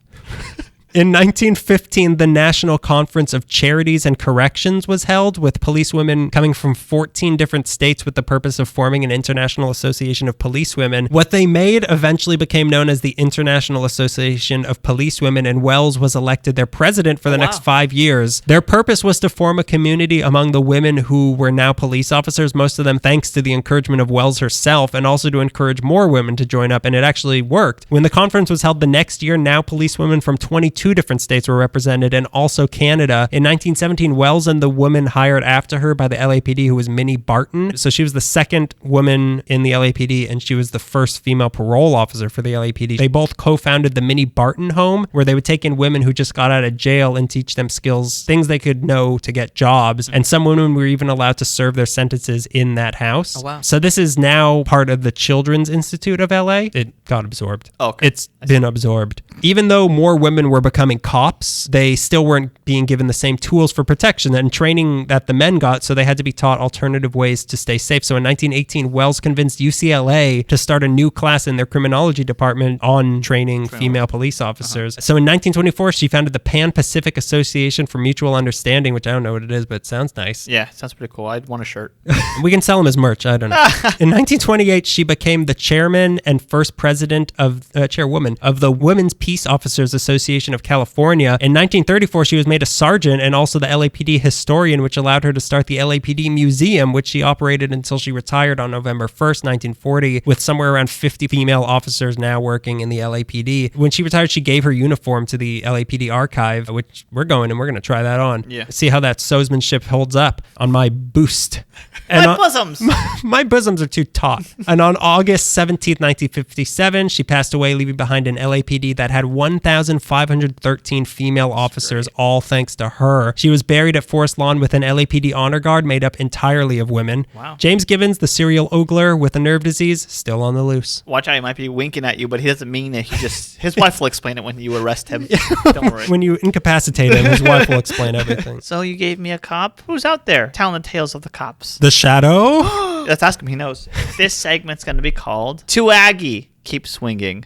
In 1915, the National Conference of Charities and Corrections was held, with policewomen coming from 14 different states with the purpose of forming an International Association of Policewomen. What they made eventually became known as the International Association of Policewomen, and Wells was elected their president for the next 5 years. Their purpose was to form a community among the women who were now police officers, most of them thanks to the encouragement of Wells herself, and also to encourage more women to join up, and it actually worked. When the conference was held the next year, now policewomen from 22 different states were represented, and also Canada. In 1917, Wells and the woman hired after her by the LAPD, who was Minnie Barton. So she was the second woman in the LAPD, and she was the first female parole officer for the LAPD. They both co-founded the Minnie Barton Home, where they would take in women who just got out of jail and teach them skills, things they could know to get jobs. And some women were even allowed to serve their sentences in that house. Oh, wow. So this is now part of the Children's Institute of LA. It got absorbed. Okay. It's been absorbed. Even though more women were becoming cops, they still weren't being given the same tools for protection and training that the men got, so they had to be taught alternative ways to stay safe. So in 1918, Wells convinced UCLA to start a new class in their criminology department on training female police officers. So in 1924, she founded the Pan-Pacific Association for Mutual Understanding, which I don't know what it is, but it sounds nice. Yeah, sounds pretty cool. I'd want a shirt. We can sell them as merch. I don't know. In 1928, she became the chairman and first president of chairwoman of the Women's Peace Officers Association of California. In 1934, she was made a sergeant and also the LAPD historian, which allowed her to start the LAPD Museum, which she operated until she retired on November 1st, 1940, with somewhere around 50 female officers now working in the LAPD. When she retired, she gave her uniform to the LAPD archive, which we're going to try that on. Yeah. See how that sewsmanship holds up on my boost. My bosoms. My bosoms are too taut. And on August 17th, 1957, she passed away, leaving behind an LAPD that had 1,500 113 female officers, all thanks to her. She was buried at Forest Lawn with an LAPD honor guard made up entirely of women. Wow. James Gibbons, the serial ogler with a nerve disease, still on the loose. Watch out, he might be winking at you, but he doesn't mean it. His wife will explain it when you arrest him. Don't worry. When you incapacitate him, his wife will explain everything. So you gave me a cop? Who's out there telling the tales of the cops? The Shadow? Let's ask him. He knows. This segment's going to be called To Aggie, Keep Swinging.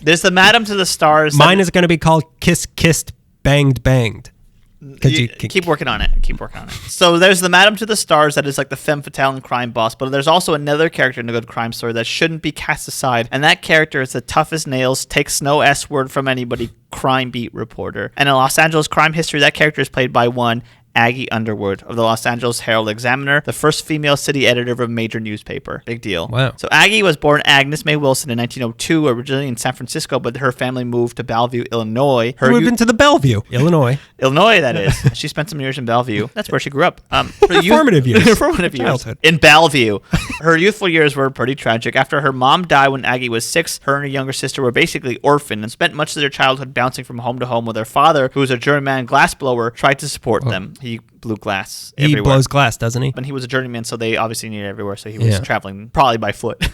There's the Madam to the Stars. Mine is going to be called Kiss, Kissed, Banged, Banged. Keep working on it. Keep working on it. So there's the Madam to the Stars that is like the femme fatale and crime boss, but there's also another character in a good crime story that shouldn't be cast aside, and that character is the toughest nails, takes no S word from anybody, crime beat reporter. And in Los Angeles crime history, that character is played by one Aggie Underwood of the Los Angeles Herald-Examiner, the first female city editor of a major newspaper. Big deal. Wow. So Aggie was born Agnes May Wilson in 1902, originally in San Francisco, but her family moved to Bellevue, Illinois. We've been to the Bellevue, Illinois. Illinois, that is. She spent some years in Bellevue. That's where she grew up. Formative years. Formative years. Childhood. In Bellevue. Her youthful years were pretty tragic. After her mom died when Aggie was 6, her and her younger sister were basically orphaned and spent much of their childhood bouncing from home to home, with their father, who was a journeyman glassblower, tried to support them. He blew glass everywhere. He blows glass, doesn't he? And he was a journeyman, so they obviously needed it everywhere, so he was traveling probably by foot.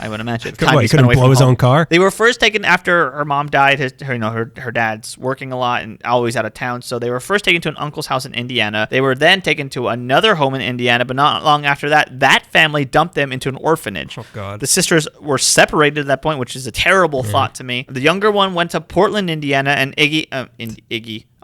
I would imagine. What, he couldn't blow his own car? They were first taken after her mom died. Her dad's working a lot and always out of town, so they were first taken to an uncle's house in Indiana. They were then taken to another home in Indiana, but not long after that family dumped them into an orphanage. Oh, God. The sisters were separated at that point, which is a terrible thought to me. The younger one went to Portland, Indiana, and Iggy.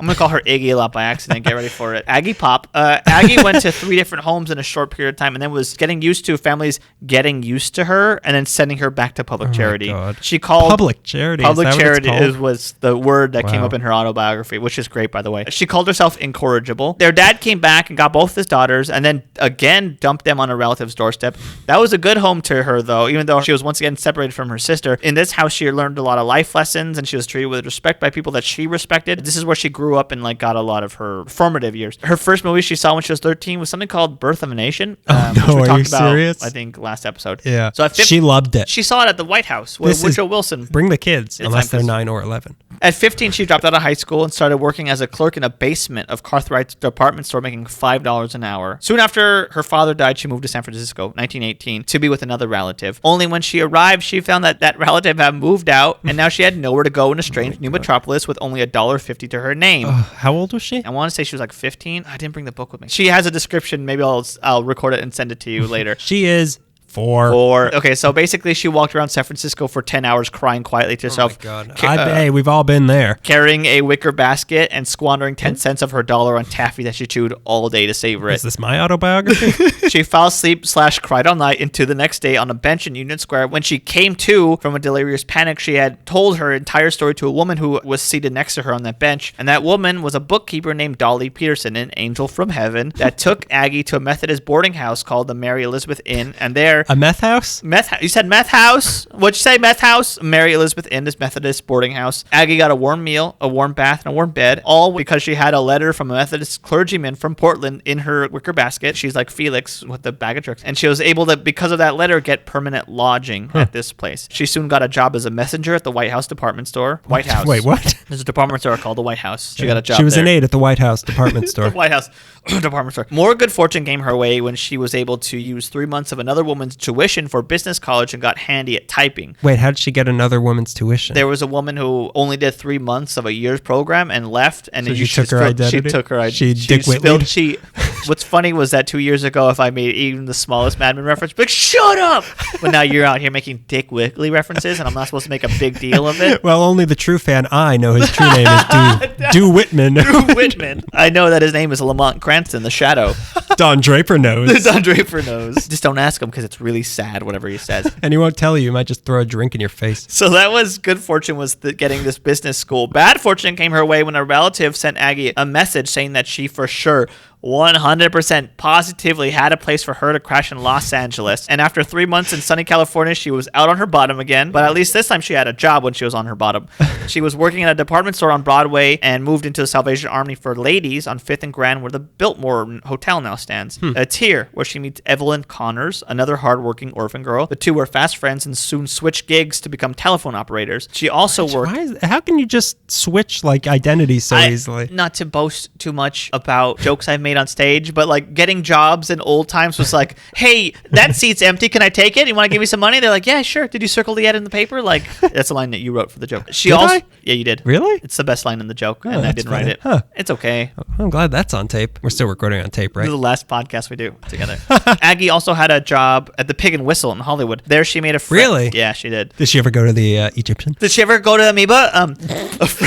I'm going to call her Iggy a lot by accident. Get ready for it. Aggie Pop. Aggie went to 3 different homes in a short period of time and then was getting used to families getting used to her and then sending her back to public charity. God. She called Public charity. Public is that charity what it's called? was the word that came Wow. up in her autobiography, which is great, by the way. She called herself incorrigible. Their dad came back and got both his daughters and then again dumped them on a relative's doorstep. That was a good home to her, though, even though she was once again separated from her sister. In this house, she learned a lot of life lessons and she was treated with respect by people that she respected. This is where she grew up and got a lot of her formative years. Her first movie she saw when she was 13 was something called Birth of a Nation. No, which we are talked you about, serious? I think last episode. Yeah. So at 15, she loved it. she saw it at the White House with Woodrow Wilson. Bring the kids, unless they're time 9 or 11. At 15, she dropped out of high school and started working as a clerk in a basement of Cartwright's department store, making $5 an hour. Soon after her father died, she moved to San Francisco, 1918, to be with another relative. Only when she arrived, she found that that relative had moved out, and now she had nowhere to go in a strange new metropolis with only $1.50 to her name. How old was she? I want to say she was like 15. I didn't bring the book with me. She has a description. Maybe I'll record it and send it to you later. She is 4. Okay, so basically she walked around San Francisco for 10 hours crying quietly to herself. Oh my God. Hey, we've all been there. Carrying a wicker basket and squandering 10 cents of her dollar on taffy that she chewed all day to savor it. Is this my autobiography? She fell asleep / cried all night into the next day on a bench in Union Square. When she came to from a delirious panic, she had told her entire story to a woman who was seated next to her on that bench. And that woman was a bookkeeper named Dolly Peterson, an angel from heaven, that took Aggie to a Methodist boarding house called the Mary Elizabeth Inn. And there... A meth house? You said meth house? What'd you say, meth house? Mary Elizabeth Inn is Methodist boarding house. Aggie got a warm meal, a warm bath, and a warm bed, all because she had a letter from a Methodist clergyman from Portland in her wicker basket. She's like Felix with the bag of tricks. And she was able to, because of that letter, get permanent lodging at this place. She soon got a job as a messenger at the White House department store. White House. Wait, what? There's a department store called the White House. She got a job She was there. an aide at the White House department store. White House department store. More good fortune came her way when she was able to use 3 months of another woman's tuition for business college and got handy at typing. Wait, how did she get another woman's tuition? There was a woman who only did 3 months of a year's program and left. And So then she took her identity? She took her identity. She Dick Whitley'd? What's funny was that 2 years ago, if I made even the smallest Mad Men reference, but shut up! But now you're out here making Dick Whitley references, and I'm not supposed to make a big deal of it. Well, only the true fan I know his true name is Du Whitman. Whitman. I know that his name is Lamont Cranston, the Shadow. Don Draper knows. Don Draper knows. Just don't ask him because it's really sad, whatever he says. And he won't tell you. He might just throw a drink in your face. So that was good fortune, was getting this business school. Bad fortune came her way when a relative sent Aggie a message saying that she for sure 100% positively had a place for her to crash in Los Angeles. And after 3 months in sunny California, she was out on her bottom again. But at least this time she had a job when she was on her bottom. She was working at a department store on Broadway and moved into the Salvation Army for Ladies on 5th and Grand, where the Biltmore Hotel now stands. It's here where she meets Evelyn Connors, another hardworking orphan girl. The two were fast friends and soon switched gigs to become telephone operators. She also worked... How can you just switch like identities so easily? Not to boast too much about jokes I've made on stage, but like getting jobs in old times was like, hey, that seat's empty. Can I take it? You want to give me some money? They're like, yeah, sure. Did you circle the ad in the paper? Like, that's a line that you wrote for the joke. Did I? Yeah, you did. Really? It's the best line in the joke, and I didn't write it. Huh. It's okay. I'm glad that's on tape. We're still recording on tape, right? This is the last podcast we do together. Aggie also had a job at the Pig and Whistle in Hollywood. There she made a friend. Really? Yeah, she did. Did she ever go to the Egyptian? Did she ever go to Amoeba?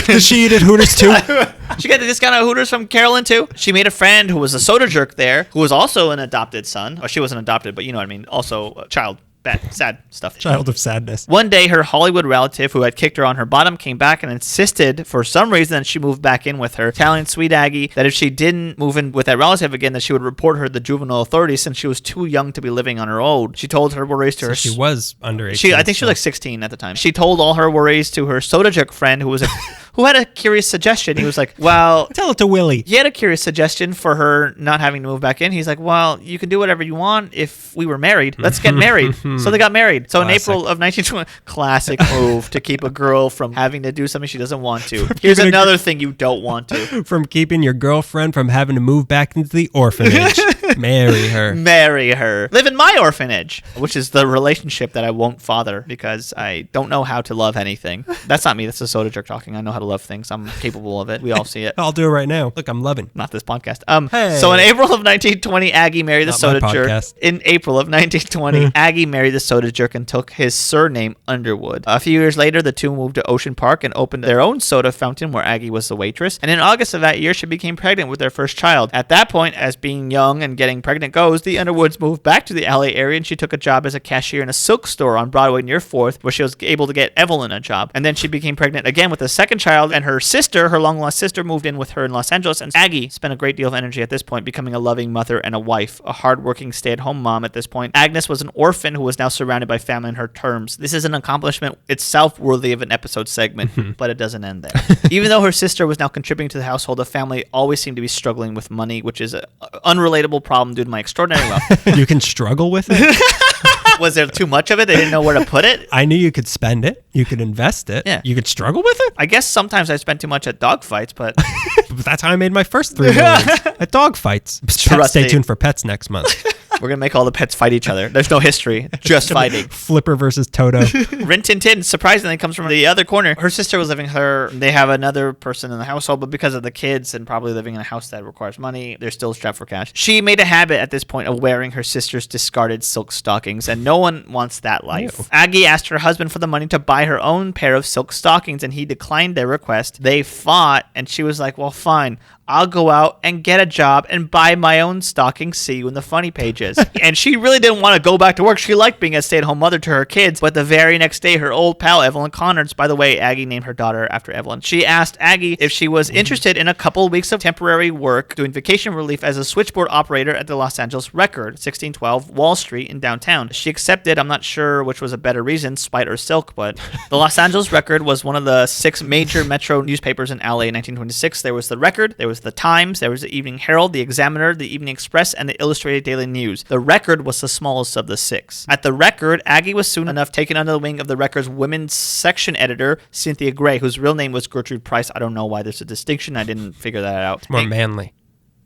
Did she eat at Hooters too? She got the discount at Hooters from Carolyn too. She made a friend who was a soda jerk there, who was also an adopted son. Well, she wasn't adopted, but you know what I mean. Also a child. Bad, sad stuff. Child of sadness. One day, her Hollywood relative who had kicked her on her bottom came back and insisted for some reason that she move back in with her, telling sweet Aggie that if she didn't move in with that relative again, that she would report her to the juvenile authorities since she was too young to be living on her own. She told her worries to her... She was under 18. I think she was like 16 at the time. She told all her worries to her soda jerk friend who was who had a curious suggestion. He was like, well... Tell it to Willie. He had a curious suggestion for her not having to move back in. He's like, well, you can do whatever you want if we were married. Let's get married. So they got married. So Classic. in April of 1920, classic move to keep a girl from having to do something she doesn't want to. Here's another thing you don't want to. From keeping your girlfriend from having to move back into the orphanage. Marry her. Marry her. Live in my orphanage, which is the relationship that I won't father because I don't know how to love anything. That's not me. That's a soda jerk talking. I know how to love things. I'm capable of it. We all see it. I'll do it right now. Look, I'm loving. Not this podcast. Hey. So in April of 1920, Aggie married the Not soda my jerk. podcast. In April of 1920, Aggie married the soda jerk and took his surname Underwood. A few years later, the two moved to Ocean Park and opened their own soda fountain where Aggie was the waitress. And in August of that year, she became pregnant with their first child. At that point, as being young and getting pregnant goes, the Underwoods moved back to the LA area and she took a job as a cashier in a silk store on Broadway near 4th, where she was able to get Evelyn a job. And then she became pregnant again with a second child, and her sister, her long-lost sister, moved in with her in Los Angeles. And Aggie spent a great deal of energy at this point becoming a loving mother and a wife, a hard-working stay-at-home mom at this point. Agnes was an orphan who was now surrounded by family on her terms. This is an accomplishment itself worthy of an episode segment, but it doesn't end there. Even though her sister was now contributing to the household, the family always seemed to be struggling with money, which is an unrelatable problem due to my extraordinary wealth. You can struggle with it? Was there too much of it? They didn't know where to put it? I knew you could spend it. You could invest it. Yeah. You could struggle with it? I guess sometimes I spend too much at dog fights, but... That's how I made my first $3 million. At dog fights. Pets, stay tuned for pets next month. We're going to make all the pets fight each other. There's no history, just fighting. Flipper versus Toto. Rin Tin Tin, surprisingly, comes from the other corner. Her sister was living with her. They have another person in the household, but because of the kids and probably living in a house that requires money, they're still strapped for cash. She made a habit at this point of wearing her sister's discarded silk stockings, and no one wants that life. Ew. Aggie asked her husband for the money to buy her own pair of silk stockings, and he declined their request. They fought, and she was like, well, fine. I'll go out and get a job and buy my own stockings, see you in the funny pages. And she really didn't want to go back to work. She liked being a stay-at-home mother to her kids. But the very next day, her old pal, Evelyn Connors, by the way, Aggie named her daughter after Evelyn. She asked Aggie if she was interested in a couple of weeks of temporary work doing vacation relief as a switchboard operator at the Los Angeles Record, 1612 Wall Street in downtown. She accepted. I'm not sure which was a better reason, spite or silk, but the Los Angeles Record was one of the 6 major metro newspapers in LA in 1926. There was the Record, there was the Times, there was the Evening Herald, the Examiner, the Evening Express, and the Illustrated Daily News. The Record was the smallest of the 6. At the Record, Aggie was soon enough taken under the wing of the Record's women's section editor, Cynthia Gray, whose real name was Gertrude Price. I don't know why there's a distinction. I didn't figure that out. It's more manly.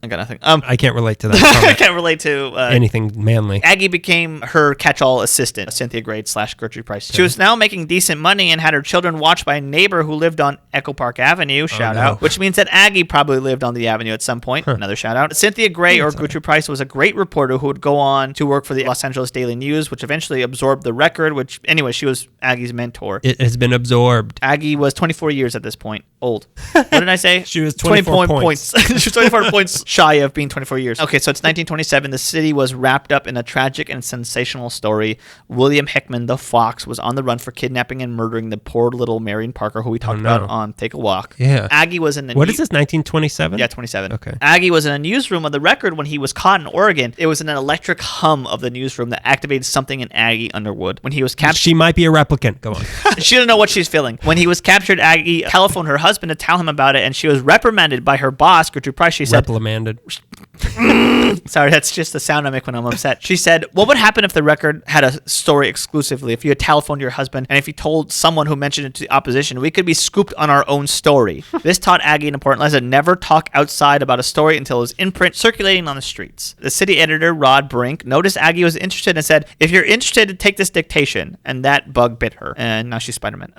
I got nothing. I can't relate to that. I can't relate to anything manly. Aggie became her catch-all assistant, Cynthia Gray / Gertrude Price. She was now making decent money and had her children watched by a neighbor who lived on Echo Park Avenue, shout out, which means that Aggie probably lived on the avenue at some point, another shout out. Cynthia Gray or Gertrude Price was a great reporter who would go on to work for the Los Angeles Daily News, which eventually absorbed the Record, which, anyway, she was Aggie's mentor. It has been absorbed. Aggie was 24 years at this point, old. What did I say? She was 24 points. She was 24 points shy of being 24 years. Okay, so it's 1927. The city was wrapped up in a tragic and sensational story. William Hickman, the Fox, was on the run for kidnapping and murdering the poor little Marion Parker, who we talked about on Take a Walk. Yeah. Aggie was in the... What is this, 1927? Yeah, 27. Okay. Aggie was in a newsroom of the Record when he was caught in Oregon. It was an electric hum of the newsroom that activated something in Aggie Underwood. When he was captured... She might be a replicant. Go on. She didn't know what she's feeling. When he was captured, Aggie telephoned her husband to tell him about it, and she was reprimanded by her boss, Gertrude Price. She said... Reprimanded. Sorry, that's just the sound I make when I'm upset. She said, what would happen if the Record had a story exclusively? If you had telephoned your husband and if you told someone who mentioned it to the opposition, we could be scooped on our own story. This taught Aggie an important lesson: never talk outside about a story until it was in print, circulating on the streets. The city editor, Rod Brink, noticed Aggie was interested and said, if you're interested, take this dictation. And that bug bit her. And now she's Spider-Man.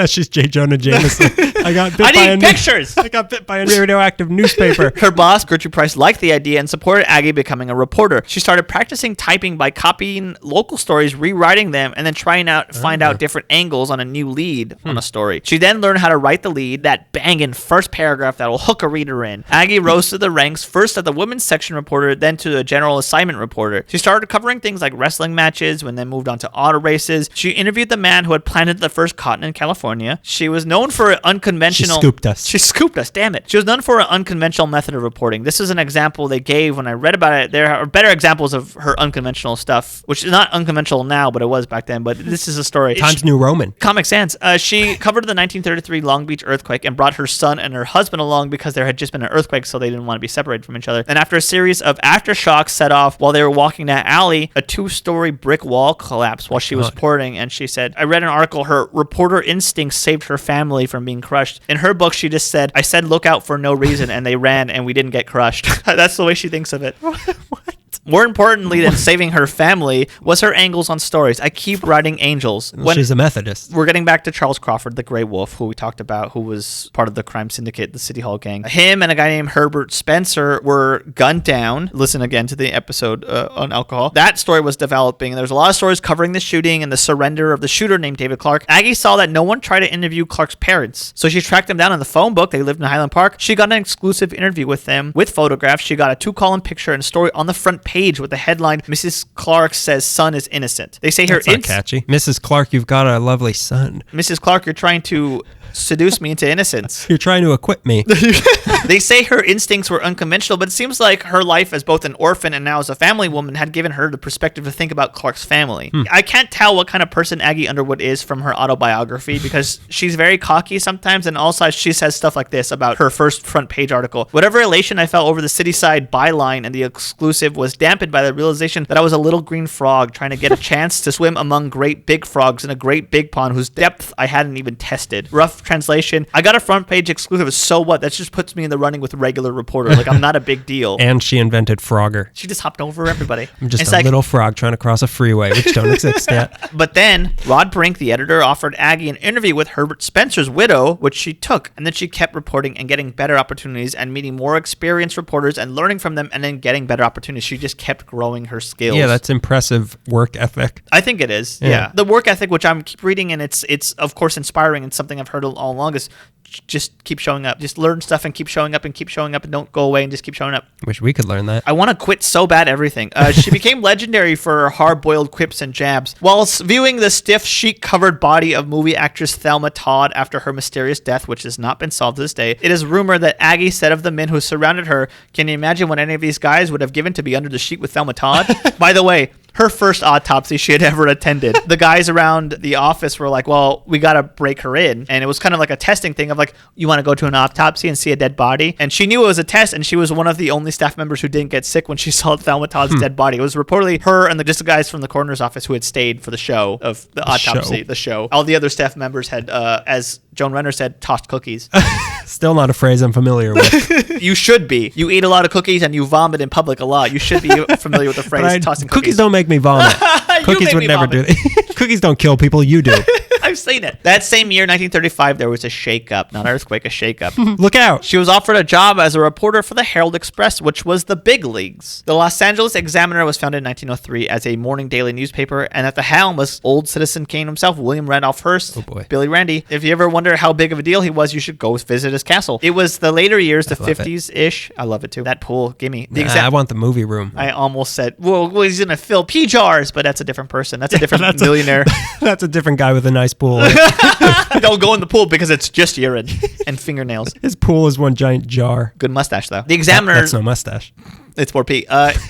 She's J. Jonah Jameson. I got bit I need pictures! I got bit by a radioactive newspaper. Her boss, Gertrude Price, liked the idea and supported Aggie becoming a reporter. She started practicing typing by copying local stories, rewriting them, and then trying out find out different angles on a new lead on a story. She then learned how to write the lead, that banging first paragraph that will hook a reader in. Aggie rose to the ranks, first as the women's section reporter, then to a general assignment reporter. She started covering things like wrestling matches, and then moved on to auto races. She interviewed the man who had planted the first cotton in California. She was known for an unconventional... She scooped us. She scooped us, damn it. She was known for an unconventional method of reporting. This is an example they gave when I read about it. There are better examples of her unconventional stuff, which is not unconventional now, but it was back then. But this is a story. Times New Roman. Comic Sans. She covered the 1933 Long Beach earthquake and brought her son and her husband along because there had just been an earthquake, so they didn't want to be separated from each other. And after a series of aftershocks set off while they were walking that alley, a 2-story brick wall collapsed while she was reporting. And she said, I read an article, her reporter instincts saved her family from being crushed. In her book, she just said, I said look out for no reason, and they ran, and we didn't get crushed. That's the way she thinks of it. What? More importantly than saving her family was her angles on stories. I keep writing angels. She's a Methodist. We're getting back to Charles Crawford, the Grey Wolf, who we talked about, who was part of the crime syndicate, the City Hall gang. Him and a guy named Herbert Spencer were gunned down. Listen again to the episode on alcohol. That story was developing. There's a lot of stories covering the shooting and the surrender of the shooter named David Clark. Aggie saw that no one tried to interview Clark's parents, so she tracked them down in the phone book. They lived in Highland Park. She got an exclusive interview with them with photographs. She got a 2-column picture and a story on the front page with the headline, Mrs. Clark says son is innocent. They say That's not catchy. Mrs. Clark, you've got a lovely son. Mrs. Clark, you're trying to seduce me into innocence. You're trying to equip me. They say her instincts were unconventional, but it seems like her life as both an orphan and now as a family woman had given her the perspective to think about Clark's family. I can't tell what kind of person Aggie Underwood is from her autobiography because she's very cocky sometimes, and also she says stuff like this about her first front page article. Whatever elation I felt over the Cityside byline and the exclusive was dampened by the realization that I was a little green frog trying to get a chance to swim among great big frogs in a great big pond whose depth I hadn't even tested. Rough translation, I got a front page exclusive, so what? That just puts me in the running with a regular reporter. Like, I'm not a big deal. And she invented Frogger. She just hopped over everybody. I'm just a little frog trying to cross a freeway, which don't exist yet. But then Rod Brink, the editor, offered Aggie an interview with Herbert Spencer's widow, which she took. And then she kept reporting and getting better opportunities and meeting more experienced reporters and learning from them and then getting better opportunities. She just kept growing her skills. Yeah, that's impressive work ethic. I think it is. Yeah. The work ethic, which I'm keep reading, and it's of course inspiring and something I've heard all along, is just keep showing up. Just learn stuff and keep showing up and keep showing up and don't go away and just keep showing up. Wish we could learn that. I want to quit so bad everything. She became legendary for her hard-boiled quips and jabs. Whilst viewing the stiff, sheet-covered body of movie actress Thelma Todd after her mysterious death, which has not been solved to this day, it is rumored that Aggie said of the men who surrounded her, can you imagine what any of these guys would have given to be under the sheet with Thelma Todd? By the way, her first autopsy she had ever attended. The guys around the office were like, well, we got to break her in. And it was kind of like a testing thing of like, you want to go to an autopsy and see a dead body? And she knew it was a test, and she was one of the only staff members who didn't get sick when she saw Thelma Todd's dead body. It was reportedly her and just the guys from the coroner's office who had stayed for the show of the autopsy, the show. All the other staff members had, as Joan Renner said, tossed cookies. Still not a phrase I'm familiar with. You should be. You eat a lot of cookies and you vomit in public a lot. You should be familiar with the phrase tossing cookies. Cookies don't make me vomit. Cookies would never do that. Cookies don't kill people. You do. I've seen it. That same year, 1935, there was a shakeup, not an earthquake, a shakeup. Look out. She was offered a job as a reporter for the Herald Express, which was the big leagues. The Los Angeles Examiner was founded in 1903 as a morning daily newspaper, and at the helm was old Citizen Kane himself, William Randolph Hearst, Oh boy. Billy Randy. If you ever wonder how big of a deal he was, you should go visit his castle. It was the later years, the 50s-ish. I love it too. That pool, gimme. I want the movie room. I almost said, well, he's going to fill pea jars, but that's a different person. That's a different millionaire. That's a different guy with a nice pool. Don't go in the pool because it's just urine and fingernails. His pool is one giant jar. Good mustache, though. The Examiner... That's no mustache. It's more pee.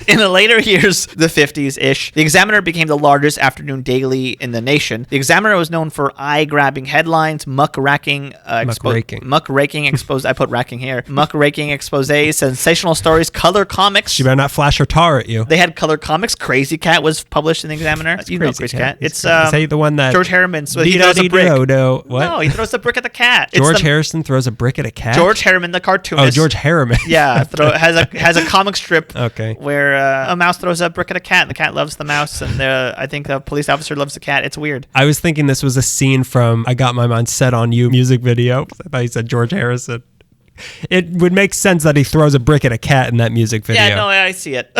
In the later years, the 50s-ish, the Examiner became the largest afternoon daily in the nation. The Examiner was known for eye-grabbing headlines, muck-raking expose. I put racking here. Muck-raking exposés, sensational stories, color comics. She better not flash her tar at you. They had color comics. Crazy Cat was published in the Examiner. You know Crazy Cat. It's say the one that George Harriman. So he throws a brick. What? No, he throws a brick at the cat. George Harrison throws a brick at a cat. George Harriman, the cartoonist. Oh, George Harriman. Yeah, has a comic strip. Okay. Where a mouse throws a brick at a cat, and the cat loves the mouse, and I think the police officer loves the cat. It's weird. I was thinking this was a scene from I Got My Mind Set on You music video. I thought he said George Harrison. It would make sense that he throws a brick at a cat in that music video. Yeah, no, I see it.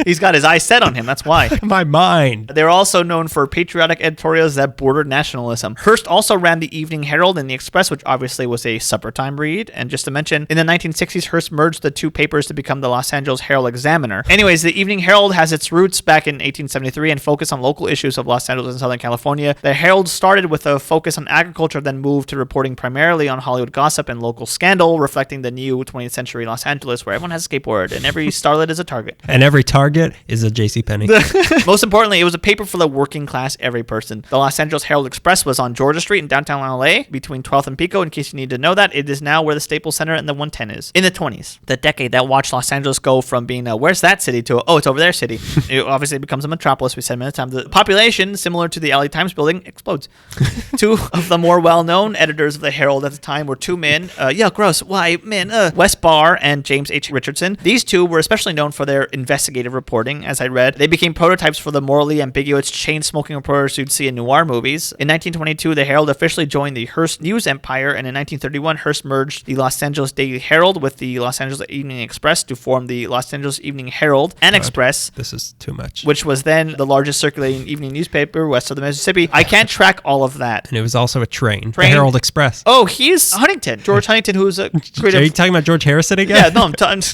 He's got his eyes set on him. That's why. My mind. They're also known for patriotic editorials that bordered nationalism. Hearst also ran the Evening Herald and the Express, which obviously was a supper time read. And just to mention, in the 1960s, Hearst merged the two papers to become the Los Angeles Herald Examiner. Anyways, the Evening Herald has its roots back in 1873 and focused on local issues of Los Angeles and Southern California. The Herald started with a focus on agriculture, then moved to reporting primarily on Hollywood gossip and local scandal, reflecting the new 20th century Los Angeles, where everyone has a skateboard and every starlet is a target. And every target is a JCPenney. Most importantly, it was a paper for the working class, every person. The Los Angeles Herald Express was on Georgia Street in downtown LA between 12th and Pico. In case you need to know that, it is now where the Staples Center and the 110 is. In the 20s, the decade that watched Los Angeles go from being where's that city to it's over there city. It obviously becomes a metropolis. We said many times. The population, similar to the LA Times building, explodes. Two of the more well-known editors of the Herald at the time were two men. Gross. Why, man? Wes Barr and James H. Richardson. These two were especially known for their investigative reporting, as I read. They became prototypes for the morally ambiguous chain-smoking reporters you'd see in noir movies. In 1922, the Herald officially joined the Hearst News empire, and in 1931, Hearst merged the Los Angeles Daily Herald with the Los Angeles Evening Express to form the Los Angeles Evening Herald and Express. This is too much. Which was then the largest circulating evening newspaper west of the Mississippi. I can't track all of that. And it was also a train. The Herald Express. Oh, he's Huntington. George Huntington, who's a creative... Are you talking about George Harrison again? Yeah, no,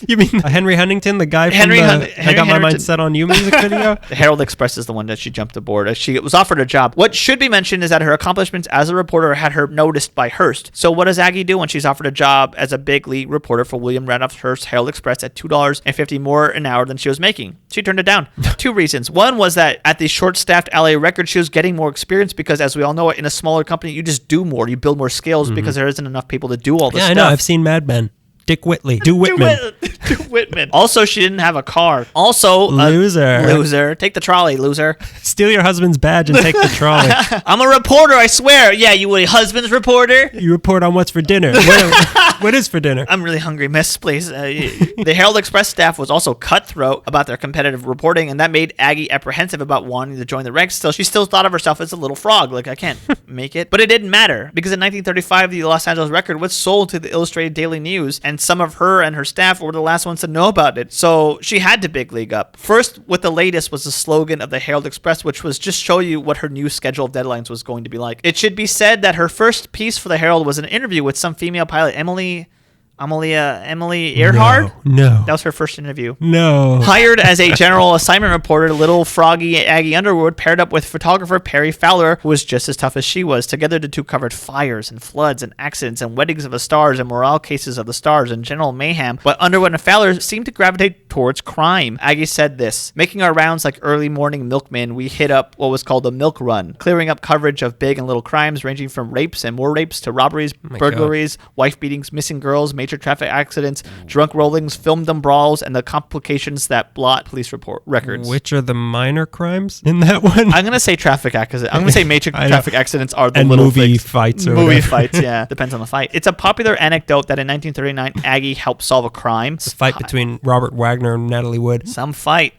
You mean Henry Huntington, the guy from I Got My Mind Set on You music video? The Herald Express is the one that she jumped aboard. She was offered a job. What should be mentioned is that her accomplishments as a reporter had her noticed by Hearst. So what does Aggie do when she's offered a job as a big league reporter for William Randolph Hearst Herald Express at $2.50 more an hour than she was making? She turned it down. Two reasons. One was that at the short-staffed LA Record, she was getting more experience because, as we all know, in a smaller company, you just do more. You build more skills because there isn't enough people to do all this stuff. Yeah, I know. I've seen Mad Men. Dick Whitley. Do Whitman. Do Whitman. Also, she didn't have a car. Also, loser. Take the trolley, loser. Steal your husband's badge and take the trolley. I'm a reporter, I swear. Yeah, you a husband's reporter? You report on what's for dinner. What is for dinner? I'm really hungry, miss, please. The Herald Express staff was also cutthroat about their competitive reporting, and that made Aggie apprehensive about wanting to join the ranks. She still thought of herself as a little frog. Like, I can't make it. But it didn't matter, because in 1935, the Los Angeles Record was sold to the Illustrated Daily News, and some of her and her staff were the last ones to know about it. So she had to big league up. First, with the latest was the slogan of the Herald Express, which was just show you what her new schedule of deadlines was going to be like. It should be said that her first piece for the Herald was an interview with some female pilot, Amelia Earhart? No. That was her first interview. No. Hired as a general assignment reporter, little froggy Aggie Underwood paired up with photographer Perry Fowler, who was just as tough as she was. Together, the two covered fires and floods and accidents and weddings of the stars and morale cases of the stars and general mayhem. But Underwood and Fowler seemed to gravitate towards crime. Aggie said this: making our rounds like early morning milkmen, we hit up what was called the milk run, clearing up coverage of big and little crimes ranging from rapes and more rapes to robberies, burglaries, wife beatings, missing girls, matron major traffic accidents, drunk rollings, filmed brawls, and the complications that blot police report records. Which are the minor crimes in that one? I'm gonna say traffic accidents. I'm gonna say major traffic accidents are the and little movie things. fights or movie whatever. fights. Yeah, depends on the fight. It's a popular anecdote that in 1939 Aggie helped solve a crime. The fight between Robert Wagner and Natalie Wood. Some fight.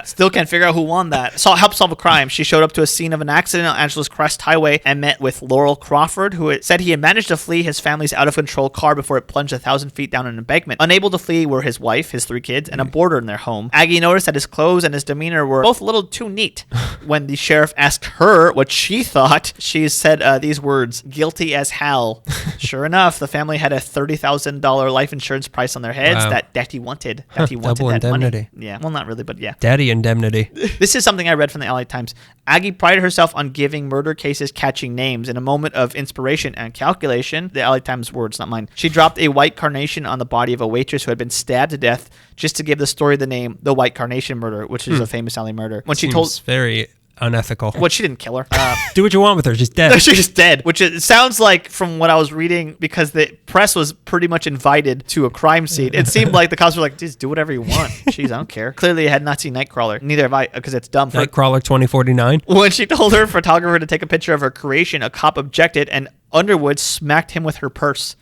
Still can't figure out who won that. Helped solve a crime. She showed up to a scene of an accident on Angeles Crest Highway and met with Laurel Crawford, who said he had managed to flee his family's out-of-control car before it plunged 1,000 feet down an embankment. Unable to flee were his wife, his 3 kids, and a boarder in their home. Aggie noticed that his clothes and his demeanor were both a little too neat. When the sheriff asked her what she thought, she said these words, "Guilty as hell." Sure enough, the family had a $30,000 life insurance price on their heads that Daddy wanted. Daddy wanted double that indemnity. money. Yeah, well, not really, but yeah. Daddy indemnity. This is something I read from the LA Times. Aggie prided herself on giving murder cases catching names. In a moment of inspiration and calculation, the LA Times words, not mine, she dropped a white carnation on the body of a waitress who had been stabbed to death just to give the story the name The White Carnation Murder, which is a famous LA murder. When she told... very unethical. Well, she didn't kill her. Do what you want with her. She's dead. No, she's dead, which it sounds like from what I was reading, because the press was pretty much invited to a crime scene. It seemed like the cops were like, just do whatever you want. Jeez, I don't care. Clearly, I had not seen Nightcrawler. Neither have I, because it's dumb. Nightcrawler 2049. When she told her photographer to take a picture of her creation, a cop objected and Underwood smacked him with her purse.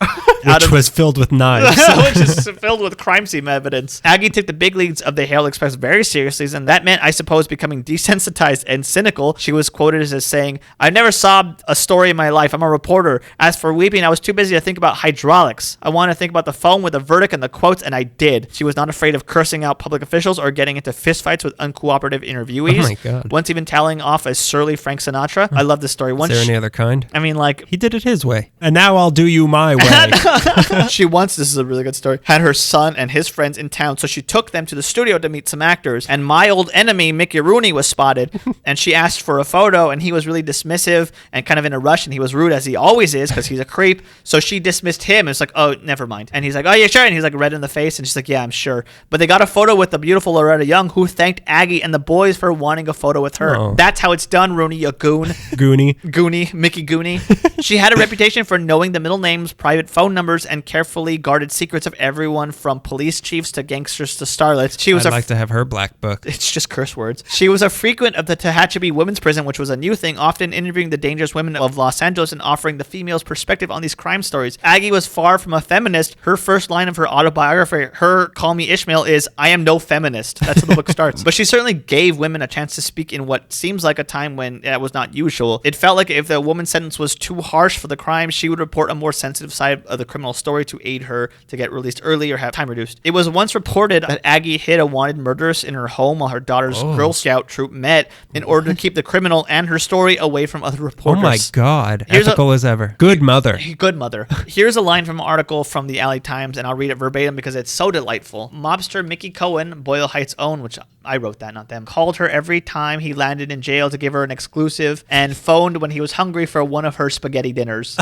Which was filled with knives. Which is filled with crime scene evidence. Aggie took the big leagues of the Herald Express very seriously, and that meant, I suppose, becoming desensitized and cynical. She was quoted as saying, "I never sobbed a story in my life. I'm a reporter. As for weeping, I was too busy to think about hydraulics. I wanted to think about the phone with the verdict and the quotes, and I did." She was not afraid of cursing out public officials or getting into fistfights with uncooperative interviewees. Oh my God. Once even telling off a surly Frank Sinatra. I love this story. Is there any other kind? I mean, like... He did it his way. And now I'll do you my way. She once, this is a really good story, had her son and his friends in town, so she took them to the studio to meet some actors, and my old enemy, Mickey Rooney, was spotted, and she asked for a photo, and he was really dismissive and kind of in a rush, and he was rude, as he always is, because he's a creep, so she dismissed him. It's like, oh, never mind. And he's like, oh, yeah, sure, and he's like red in the face, and she's like, yeah, I'm sure. But they got a photo with the beautiful Loretta Young, who thanked Aggie and the boys for wanting a photo with her. Oh. That's how it's done, Rooney, you goon. Goonie. Mickey Goonie. She had a reputation for knowing the middle names, private phone numbers, and carefully guarded secrets of everyone from police chiefs to gangsters to starlets. She was I'd like to have her black book. It's just curse words. She was a frequent of the Tehachapi Women's Prison, which was a new thing, often interviewing the dangerous women of Los Angeles and offering the females' perspective on these crime stories. Aggie was far from a feminist. Her first line of her autobiography, her Call Me Ishmael, is, "I am no feminist." That's how the book starts. But she certainly gave women a chance to speak in what seems like a time when that was not usual. It felt like if the woman's sentence was too harsh for the crime, she would report a more sensitive side of the criminal story to aid her to get released early or have time reduced. It was once reported that Aggie hid a wanted murderess in her home while her daughter's Girl Scout troop met in order to keep the criminal and her story away from other reporters. Oh my God. Ethical as ever. Good mother. Good mother. Here's a line from an article from the LA Times, and I'll read it verbatim because it's so delightful. Mobster Mickey Cohen, Boyle Heights' own, which I wrote that, not them, called her every time he landed in jail to give her an exclusive and phoned when he was hungry for one of her spaghetti dinners.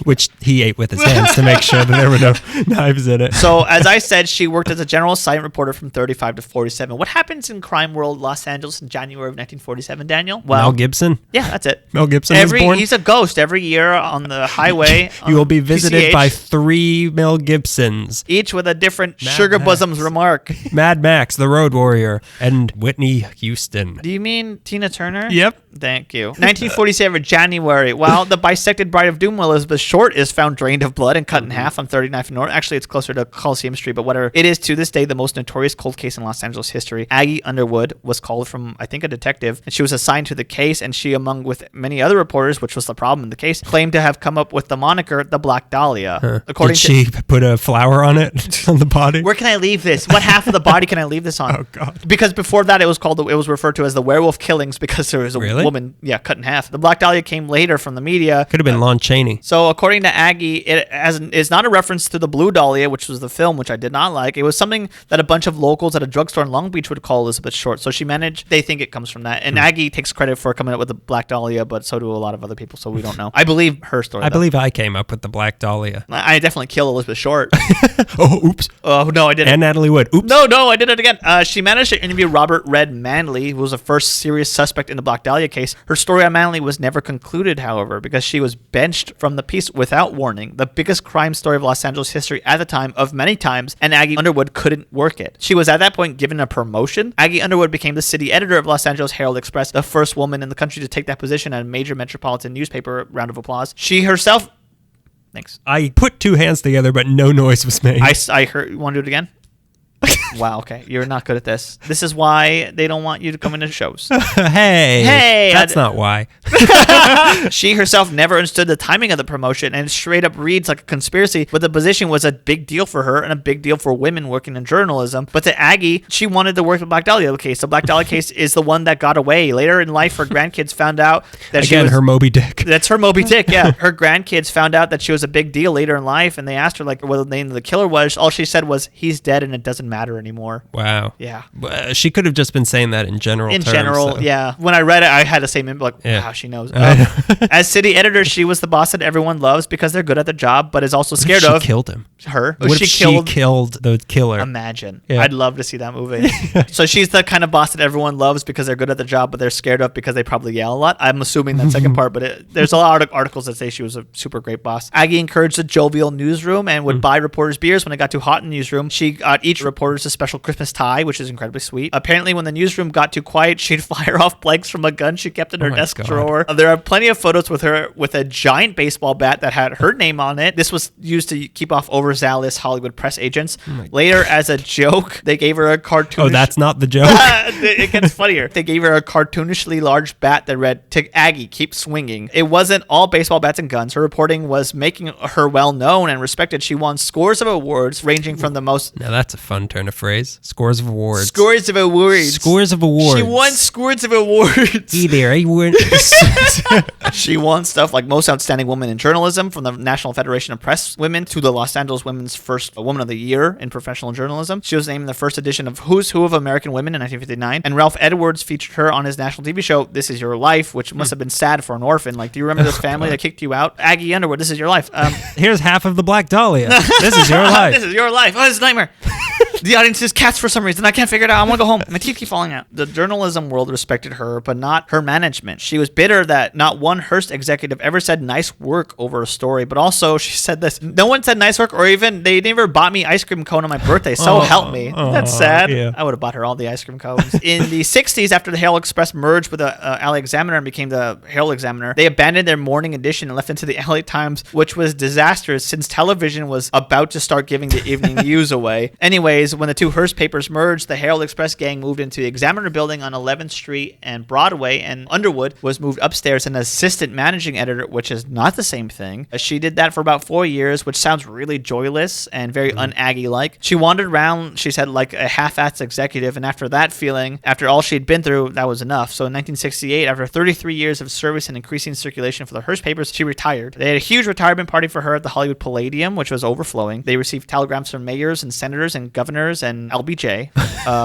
Which he ate with his hands to make sure that there were no knives in it. So, as I said, she worked as a general assignment reporter from 35 to 47. What happens in crime world Los Angeles in January of 1947, Daniel? Well, Mel Gibson? Yeah, that's it. Mel Gibson is born? He's a ghost every year on the highway. You will be visited PCH, by 3 Mel Gibsons. each with a different Mad sugar Max. bosoms remark. Mad Max, the Road Warrior, and Whitney Houston. Do you mean Tina Turner? Yep. Thank you. 1947, January. Well, the bisected bride of doom, Elizabeth Short, is found drained of blood and cut in half on 39th North. Actually, it's closer to Coliseum Street, but whatever. It is to this day the most notorious cold case in Los Angeles history. Aggie Underwood was called from, I think, a detective, and she was assigned to the case, and she, among with many other reporters, which was the problem in the case, claimed to have come up with the moniker the Black Dahlia. Did she put a flower on it, on the body? Where can I leave this? What half of the body can I leave this on? Oh, God. Because before that, it was referred to as the werewolf killings because there was a woman, cut in half. The Black Dahlia came later from the media. Could have been Lon Chaney. So according to Aggie, it is not a reference to the Blue Dahlia, which was the film, which I did not like. It was something that a bunch of locals at a drugstore in Long Beach would call Elizabeth Short. So they think it comes from that. And Aggie takes credit for coming up with the Black Dahlia, but so do a lot of other people, so we don't know. I believe her story, I believe I came up with the Black Dahlia. I definitely kill Elizabeth Short. Oh, oops. Oh, no, I didn't. And Natalie Wood. Oops. No, I did it again. She managed to interview Robert Red Manley, who was the first serious suspect in the Black Dahlia case. Her story on Manley was never concluded, however, because she was benched from the piece released without warning, the biggest crime story of Los Angeles history at the time of many times, and Aggie Underwood couldn't work it. She was at that point given a promotion. Aggie Underwood became the city editor of Los Angeles Herald-Express, the first woman in the country to take that position at a major metropolitan newspaper. Round of applause. She herself... Thanks. I put two hands together, but no noise was made. I heard... You want to do it again? Wow, okay. You're not good at this. This is why they don't want you to come into shows. Hey, that's not why. She herself never understood the timing of the promotion, and it straight up reads like a conspiracy, but the position was a big deal for her and a big deal for women working in journalism. But to Aggie, she wanted to work the Black Dahlia case. The Black Dahlia case is the one that got away. Later in life, her grandkids found out that she was... her Moby Dick. That's her Moby Dick, yeah. Her grandkids found out that she was a big deal later in life, and they asked her like what the name of the killer was. All she said was, "He's dead and it doesn't matter anymore." Wow. Yeah. She could have just been saying that in general terms. So. Yeah. When I read it, I had the same like, wow, she knows. As city editor, she was the boss that everyone loves because they're good at their job, but is also scared of. She killed him. Her? What if she killed the killer? Imagine. Yeah. I'd love to see that movie. So she's the kind of boss that everyone loves because they're good at the job, but they're scared of because they probably yell a lot. I'm assuming that second part, but there's a lot of articles that say she was a super great boss. Aggie encouraged a jovial newsroom and would buy reporters beers when it got too hot in the newsroom. She got each reporters a special Christmas tie, which is incredibly sweet. Apparently, when the newsroom got too quiet, she'd fire off blanks from a gun she kept in her desk drawer. There are plenty of photos with her with a giant baseball bat that had her name on it. This was used to keep off overzealous Hollywood press agents. Later, as a joke, they gave her a cartoonish... Oh, that's not the joke? It gets funnier. They gave her a cartoonishly large bat that read, "To Aggie, keep swinging." It wasn't all baseball bats and guns. Her reporting was making her well known and respected. She won scores of awards, ranging from the most... Now that's a fun turn of phrase. Scores of awards. Scores of awards. Scores of awards. She won scores of awards. Hey there, She won stuff like Most Outstanding Woman in Journalism from the National Federation of Press Women to the Los Angeles Women's First Woman of the Year in Professional Journalism. She was named in the first edition of Who's Who of American Women in 1959, and Ralph Edwards featured her on his national TV show This Is Your Life, which must have been sad for an orphan. Like, do you remember this family that kicked you out? Aggie Underwood, This Is Your Life. Here's half of the Black Dahlia. This is your life. This is your life. Oh, this is a nightmare. The audience is cats for some reason. I can't figure it out. I want to go home. My teeth keep falling out. The journalism world respected her, but not her management. She was bitter that not one Hearst executive ever said nice work over a story, but also she said this. No one said nice work, or even they never bought me ice cream cone on my birthday, so help me. That's sad. Yeah. I would have bought her all the ice cream cones. In the 60s, after the Herald Express merged with the LA Examiner and became the Herald Examiner, they abandoned their morning edition and left into the LA Times, which was disastrous since television was about to start giving the evening news away. Anyways, when the two Hearst papers merged, the Herald Express gang moved into the Examiner building on 11th Street and Broadway, and Underwood was moved upstairs as an assistant managing editor, which is not the same thing. She did that for about 4 years, which sounds really joyless and very un-Aggie-like. She wandered around, she said, like a half-assed executive, and after that feeling, after all she'd been through, that was enough. So in 1968, after 33 years of service and increasing circulation for the Hearst papers, she retired. They had a huge retirement party for her at the Hollywood Palladium, which was overflowing. They received telegrams from mayors and senators and governors and LBJ.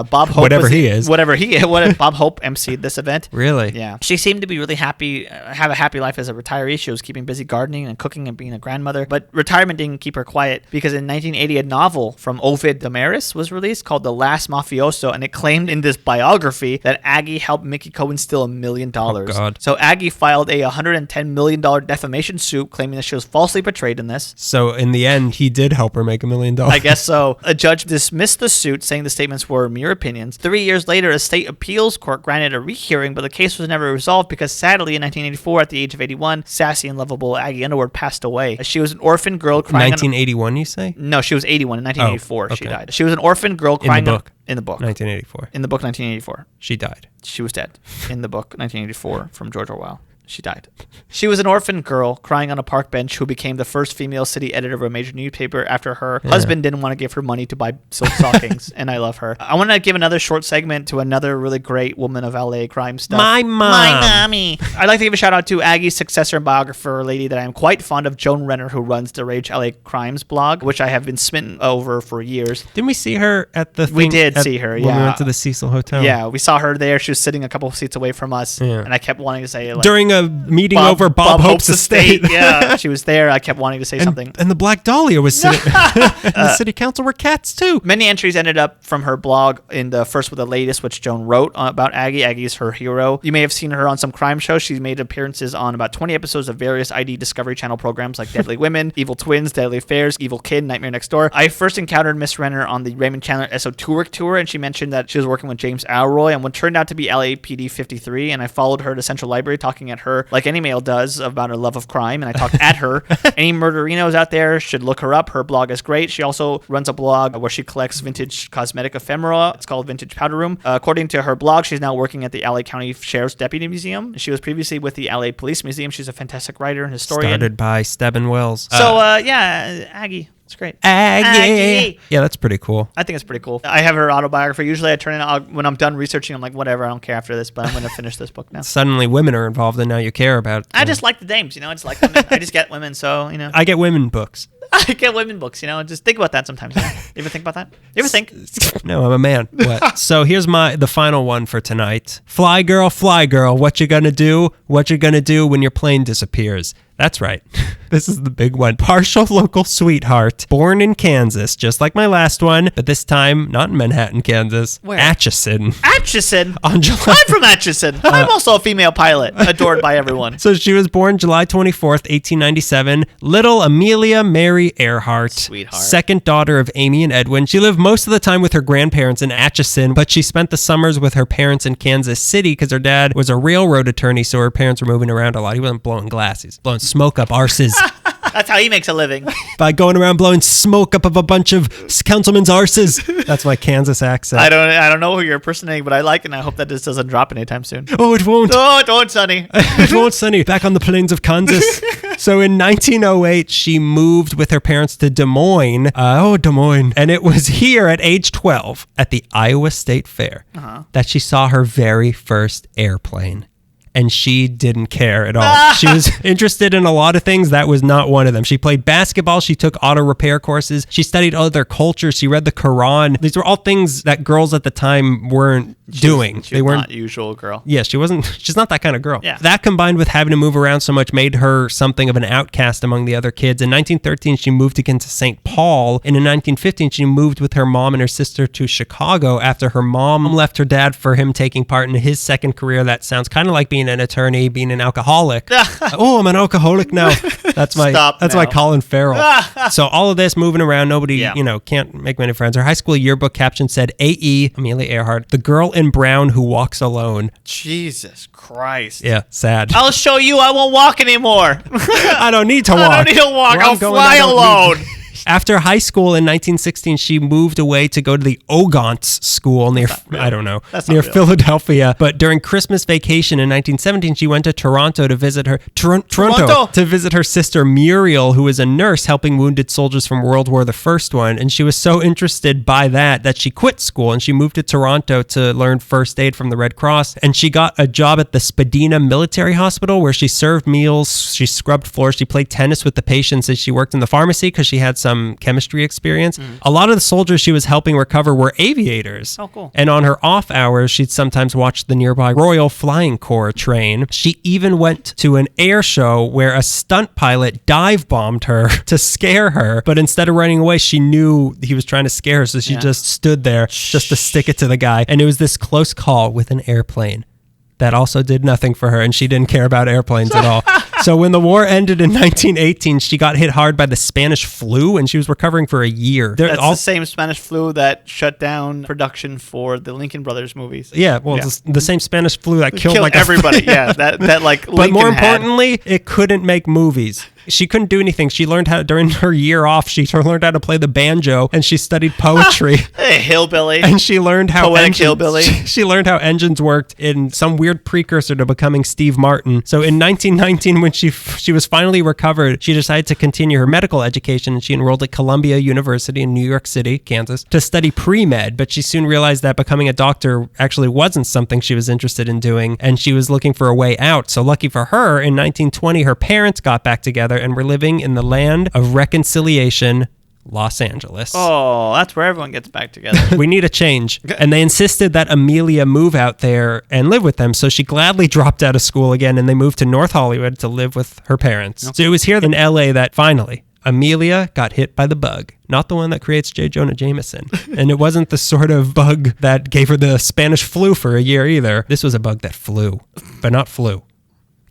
Bob Hope, whatever he is. Bob Hope emceed this event. Really? Yeah. She seemed to be really happy, have a happy life as a retiree. She was keeping busy gardening and cooking and being a grandmother. But retirement didn't keep her quiet, because in 1980, a novel from Ovid Damaris was released called The Last Mafioso, and it claimed in this biography that Aggie helped Mickey Cohen steal $1 million. Oh, God. So Aggie filed a $110 million defamation suit claiming that she was falsely portrayed in this. So in the end, he did help her make $1 million. I guess so. A judge dismissed the suit, saying the statements were mere opinions. 3 years later, a state appeals court granted a rehearing, but the case was never resolved because, sadly, in 1984, at the age of 81, sassy and lovable Aggie Underwood passed away. She was an orphan girl crying... 1981, you say? No, she was 81. In 1984, okay. She died. She was an orphan girl crying... In the book? In the book. 1984. In the book, 1984. She died. She was dead. In the book, 1984, from George Orwell. She died. She was an orphan girl crying on a park bench who became the first female city editor of a major newspaper after her husband didn't want to give her money to buy silk stockings, and I love her. I want to give another short segment to another really great woman of LA crime stuff. My mom. My mommy. I'd like to give a shout out to Aggie's successor and biographer, a lady that I'm quite fond of, Joan Renner, who runs the Rage LA Crimes blog, which I have been smitten over for years. Didn't we see her at the thing? We did see her, when we went to the Cecil Hotel. Yeah, we saw her there. She was sitting a couple of seats away from us, and I kept wanting to say, like... During a meeting over Bob Hope's estate. Yeah, she was there. I kept wanting to say something. And the Black Dahlia was sitting. And the city council were cats too. Many entries ended up from her blog in the first with the latest, which Joan wrote about Aggie. Aggie's her hero. You may have seen her on some crime shows. She's made appearances on about 20 episodes of various ID Discovery Channel programs like Deadly Women, Evil Twins, Deadly Affairs, Evil Kid, Nightmare Next Door. I first encountered Miss Renner on the Raymond Chandler Esoteric Tour, and she mentioned that she was working with James Alroy and what turned out to be LAPD 53, and I followed her to Central Library talking at her like any male does about her love of crime, and I talked at her. Any murderinos out there should look her up. Her blog is great. She also runs a blog where she collects vintage cosmetic ephemera. It's called Vintage Powder Room. According to her blog, she's now working at the LA County Sheriff's Deputy Museum. She was previously with the LA Police Museum. She's a fantastic writer and historian. Started by Stebbins Wells. So, yeah, Aggie. It's great. Aggie. Yeah, that's pretty cool. I think it's pretty cool. I have her autobiography. Usually I turn it out when I'm done researching. I'm like, whatever, I don't care after this, but I'm going to finish this book now. Suddenly women are involved and now you care about. I just like the dames, I just like women. I just get women, so, I get women books. I get women books, just think about that sometimes. You ever think about that? You ever think? No, I'm a man. What? So here's the final one for tonight. Fly girl, what you gonna do? What you gonna do when your plane disappears? That's right. This is the big one. Partial local sweetheart, born in Kansas, just like my last one, but this time not in Manhattan, Kansas. Where? Atchison. Atchison? On July. I'm from Atchison. I'm also a female pilot, adored by everyone. So she was born July 24th, 1897. Little Amelia Mary Earhart. Sweetheart. Second daughter of Amy and Edwin. She lived most of the time with her grandparents in Atchison, but she spent the summers with her parents in Kansas City because her dad was a railroad attorney, so her parents were moving around a lot. He wasn't blowing glass. He's blowing smoke up arses. That's how he makes a living. By going around blowing smoke up of a bunch of councilmen's arses. That's my Kansas accent. I don't know who you're impersonating, but I like it, and I hope that this doesn't drop anytime soon. Oh, it won't. Oh, it won't, Sonny. It won't, Sonny. Back on the plains of Kansas. So in 1908, she moved with her parents to Des Moines. Des Moines. And it was here at age 12 at the Iowa State Fair that she saw her very first airplane. And she didn't care at all. She was interested in a lot of things. That was not one of them. She played basketball. She took auto repair courses. She studied other cultures. She read the Quran. These were all things that girls at the time weren't doing. They weren't not usual girl. Yeah, she's not that kind of girl. Yeah. That combined with having to move around so much made her something of an outcast among the other kids. In 1913, she moved again to St. Paul. And in 1915, she moved with her mom and her sister to Chicago after her mom left her dad for him taking part in his second career. That sounds kind of like being an attorney, being an alcoholic. Oh, I'm an alcoholic now. That's my Colin Farrell. So all of this moving around, nobody, can't make many friends. Her high school yearbook caption said, A.E. Amelia Earhart, the girl in brown who walks alone. Jesus Christ. Yeah, sad. I'll show you I won't walk anymore. I don't need to walk. I don't need to walk. I'll fly alone. After high school in 1916, she moved away to go to the Ogontz School near Philadelphia. But during Christmas vacation in 1917, she went to Toronto to visit her to visit her sister Muriel, who was a nurse helping wounded soldiers from World War the First one. And she was so interested by that she quit school and she moved to Toronto to learn first aid from the Red Cross. And she got a job at the Spadina Military Hospital where she served meals, she scrubbed floors, she played tennis with the patients, and she worked in the pharmacy because she had some chemistry experience. A lot of the soldiers she was helping recover were aviators. Oh, cool. And on her off hours, she'd sometimes watch the nearby Royal Flying Corps train. She even went to an air show where a stunt pilot dive bombed her to scare her. But instead of running away, she knew he was trying to scare her. So she just stood there just to stick it to the guy. And it was this close call with an airplane that also did nothing for her. And she didn't care about airplanes at all. So when the war ended in 1918, she got hit hard by the Spanish flu and she was recovering for a year. That's the same Spanish flu that shut down production for the Lincoln Brothers movies. Yeah, well, it's the same Spanish flu that killed like everybody. That like Lincoln But more importantly, it couldn't make movies. She couldn't do anything. She learned how, during her year off, she learned how to play the banjo and she studied poetry. Hey, hillbilly. And she learned how poetic hillbilly. She learned how engines worked in some weird precursor to becoming Steve Martin. So in 1919, when she was finally recovered, she decided to continue her medical education and she enrolled at Columbia University in New York City, Kansas, to study pre-med. But she soon realized that becoming a doctor actually wasn't something she was interested in doing and she was looking for a way out. So lucky for her, in 1920, her parents got back together and were living in the land of reconciliation Los Angeles. Oh, that's where everyone gets back together. We need a change. And they insisted that Amelia move out there and live with them. So she gladly dropped out of school again and they moved to North Hollywood to live with her parents. So it was here in LA that finally Amelia got hit by the bug. Not the one that creates J. Jonah Jameson. And it wasn't the sort of bug that gave her the Spanish flu for a year either. This was a bug that flew, but not flew.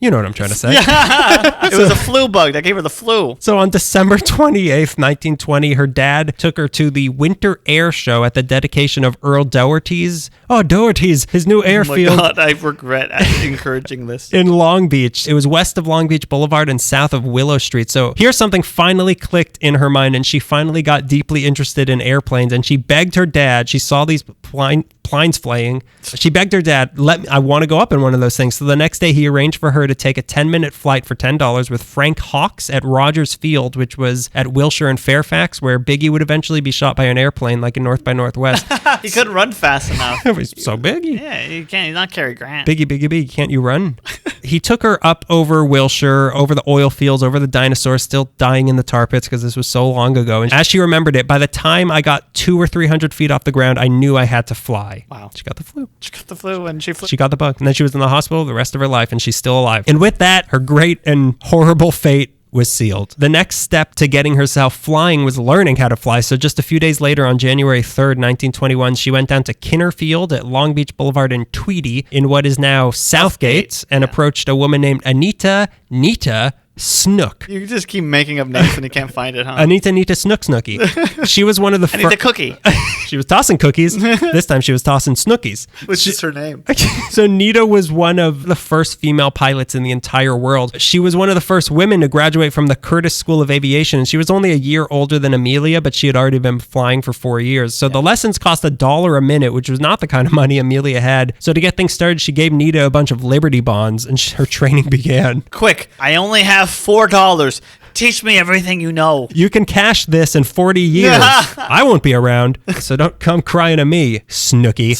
You know what I'm trying to say. It was a flu bug that gave her the flu. So on December 28th, 1920, her dad took her to the Winter Air Show at the dedication of Earl Doherty's. Oh, Doherty's, his new airfield. Oh my God, I regret encouraging this. In Long Beach. It was west of Long Beach Boulevard and south of Willow Street. So here something finally clicked in her mind and she finally got deeply interested in airplanes and she begged her dad. She saw these planes flying. She begged her dad, I want to go up in one of those things. So the next day he arranged for her to take a 10-minute flight for $10 with Frank Hawks at Rogers Field, which was at Wilshire and Fairfax, where Biggie would eventually be shot by an airplane like in North by Northwest. He couldn't run fast enough. He's so big. Yeah, you can't. He's not Cary Grant. Biggie, can't you run? He took her up over Wilshire, over the oil fields, over the dinosaurs still dying in the tar pits because this was so long ago. And as she remembered it, by the time I got 200 or 300 feet off the ground, I knew I had to fly. Wow. She got the flu. She got the flu and she flew. She got the bug. And then she was in the hospital the rest of her life and she's still alive. And with that, her great and horrible fate was sealed. The next step to getting herself flying was learning how to fly. So just a few days later, on January 3rd, 1921, she went down to Kinner Field at Long Beach Boulevard in Tweedy in what is now Southgate and approached a woman named Anita Snook. You just keep making up names and you can't find it, huh? Anita Snook Snooky. She was one of the I need the cookie. She was tossing cookies. This time she was tossing Snookies. Which is her name. So Nita was one of the first female pilots in the entire world. She was one of the first women to graduate from the Curtis School of Aviation. And she was only a year older than Amelia, but she had already been flying for 4 years. So the lessons cost $1 a minute, which was not the kind of money Amelia had. So to get things started, she gave Nita a bunch of Liberty bonds and her training began. Quick, I only have $4. Teach me everything you know. You can cash this in 40 years. I won't be around, so don't come crying to me, Snooky.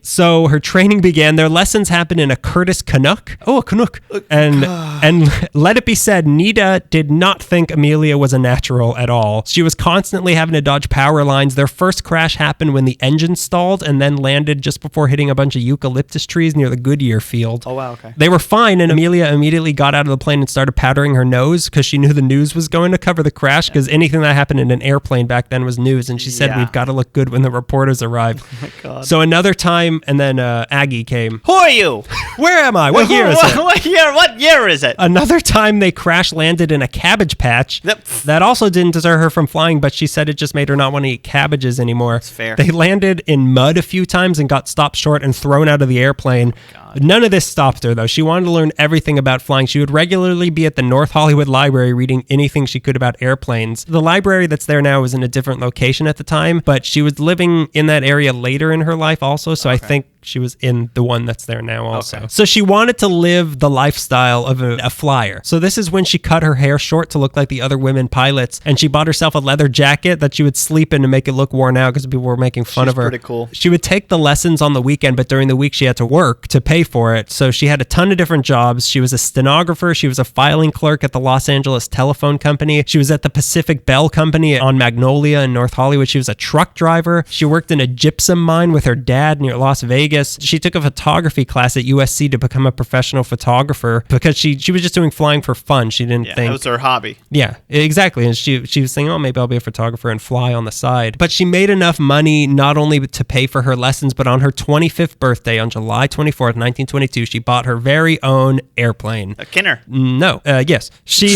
So her training began. Their lessons happened in a Curtis Canuck. Oh, a Canuck. And let it be said, Nita did not think Amelia was a natural at all. She was constantly having to dodge power lines. Their first crash happened when the engine stalled and then landed just before hitting a bunch of eucalyptus trees near the Goodyear field. Oh, wow, okay. They were fine, and Amelia immediately got out of the plane and started powdering her nose because she knew the news was going to cover the crash because anything that happened in an airplane back then was news. And she said, we've got to look good when the reporters arrive. Oh my God. So another time, and then Aggie came. Who are you? Where am I? What year is it? What year is it? Another time they crash landed in a cabbage patch. Yep. That also didn't deter her from flying, but she said it just made her not want to eat cabbages anymore. That's fair. They landed in mud a few times and got stopped short and thrown out of the airplane. None of this stopped her, though. She wanted to learn everything about flying. She would regularly be at the North Hollywood Library reading anything she could about airplanes. The library that's there now was in a different location at the time, but she was living in that area later in her life also, so I think she was in the one that's there now also. Okay. So she wanted to live the lifestyle of a flyer. So this is when she cut her hair short to look like the other women pilots, and she bought herself a leather jacket that she would sleep in to make it look worn out because people were making fun of her. Pretty cool. She would take the lessons on the weekend, but during the week she had to work to pay for it. So she had a ton of different jobs. She was a stenographer. She was a filing clerk at the Los Angeles Telephone Company. She was at the Pacific Bell Company on Magnolia in North Hollywood. She was a truck driver. She worked in a gypsum mine with her dad near Las Vegas. She took a photography class at USC to become a professional photographer because she was just doing flying for fun. She didn't think... that was her hobby. Yeah, exactly. And she was thinking, oh, maybe I'll be a photographer and fly on the side. But she made enough money not only to pay for her lessons, but on her 25th birthday, on July 24th, 1922, she bought her very own airplane. A Kinner. No. Yes. She...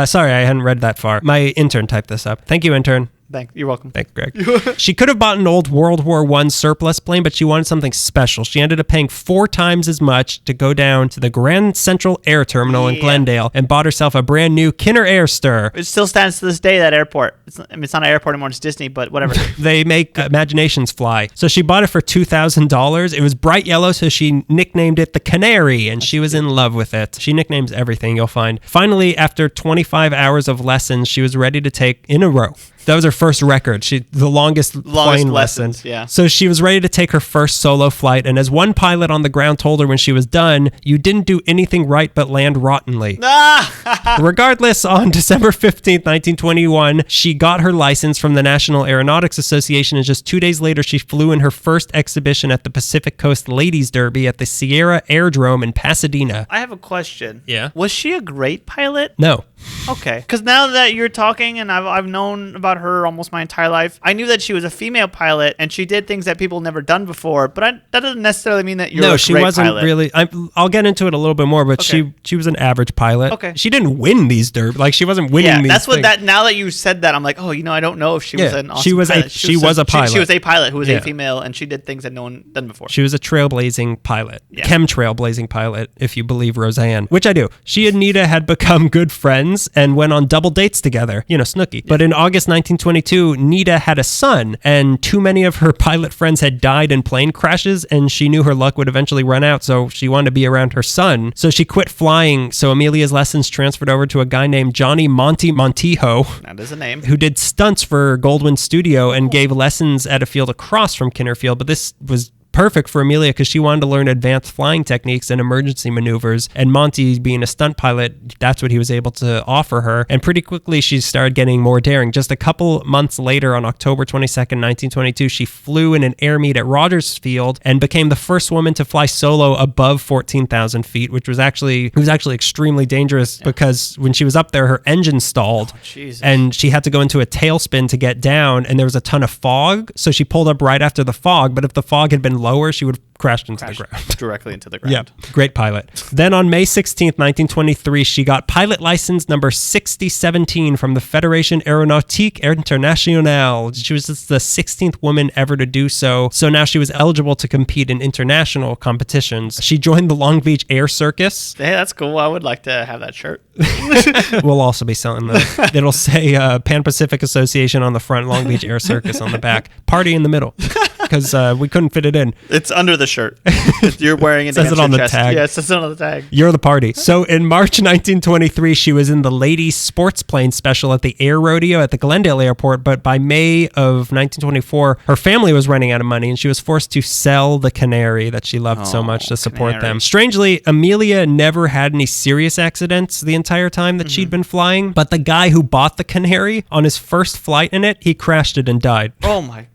sorry, I hadn't read that far. My intern typed this up. Thank you, intern. You're welcome. Thanks, Greg. She could have bought an old World War I surplus plane, but she wanted something special. She ended up paying 4 times as much to go down to the Grand Central Air Terminal in Glendale and bought herself a brand new Kinner Airster. It still stands to this day, that airport. It's not an airport anymore, it's Disney, but whatever. They make imaginations fly. So she bought it for $2,000. It was bright yellow, so she nicknamed it the Canary, and she was in love with it. She nicknames everything, you'll find. Finally, after 25 hours of lessons, she was ready to take in a row. That was her first record. The longest flying lesson. Yeah. So she was ready to take her first solo flight, and as one pilot on the ground told her when she was done, "You didn't do anything right but land rottenly." Regardless, on December 15th, 1921, she got her license from the National Aeronautics Association, and just 2 days later, she flew in her first exhibition at the Pacific Coast Ladies Derby at the Sierra Airdrome in Pasadena. I have a question. Yeah? Was she a great pilot? No. Okay. Because now that you're talking, and I've known about her almost my entire life, I knew that she was a female pilot, and she did things that people never done before, but that doesn't necessarily mean that you're a great pilot. No, she wasn't really. I'll get into it a little bit more, but Okay. she was an average pilot. Okay. She didn't win these derby. Like, she wasn't winning Yeah, these that's what things. now that you said that, I'm like, oh, I don't know if she was Yeah, an awesome she was a- pilot. she was a pilot. She was a pilot who was Yeah. a female, and she did things that no one done before. She was a trailblazing pilot, Yeah. chemtrailblazing pilot, if you believe Roseanne, which I do. She and Nita had become good friends and went on double dates together, Snooki. But in August 1922, Nita had a son, and too many of her pilot friends had died in plane crashes, and she knew her luck would eventually run out, so she wanted to be around her son. So she quit flying, so Amelia's lessons transferred over to a guy named Johnny Montijo, That is a name. who did stunts for Goldwyn Studio and gave lessons at a field across from Kinnerfield. But this was perfect for Amelia because she wanted to learn advanced flying techniques and emergency maneuvers. And Monty, being a stunt pilot, that's what he was able to offer her. And pretty quickly, she started getting more daring. Just a couple months later, on October 22nd, 1922, she flew in an air meet at Rogers Field and became the first woman to fly solo above 14,000 feet, which was actually extremely dangerous because when she was up there, her engine stalled. Jesus. And she had to go into a tailspin to get down, and there was a ton of fog. So she pulled up right after the fog. But if the fog had been lower, she would have crashed into the ground. Directly into the ground. Yeah, great pilot. Then on May 16th, 1923, she got pilot license number 6017 from the Fédération Aéronautique Internationale. She was just the 16th woman ever to do so. So now she was eligible to compete in international competitions. She joined the Long Beach Air Circus. Hey, that's cool. I would like to have that shirt. We'll also be selling those. It'll say Pan Pacific Association on the front, Long Beach Air Circus on the back, party in the middle, because we couldn't fit it in. It's under the shirt. You're wearing it. Says against it on your the chest. tag. Yeah, it says it on the tag. You're the party. So in March 1923, she was in the ladies sports plane special at the air rodeo at the Glendale airport. But by May of 1924, her family was running out of money and she was forced to sell the Canary that she loved so much to support Canary. them. Strangely, Amelia never had any serious accidents the entire time that she'd been flying. But the guy who bought the Canary, on his first flight in it, he crashed it and died. Oh my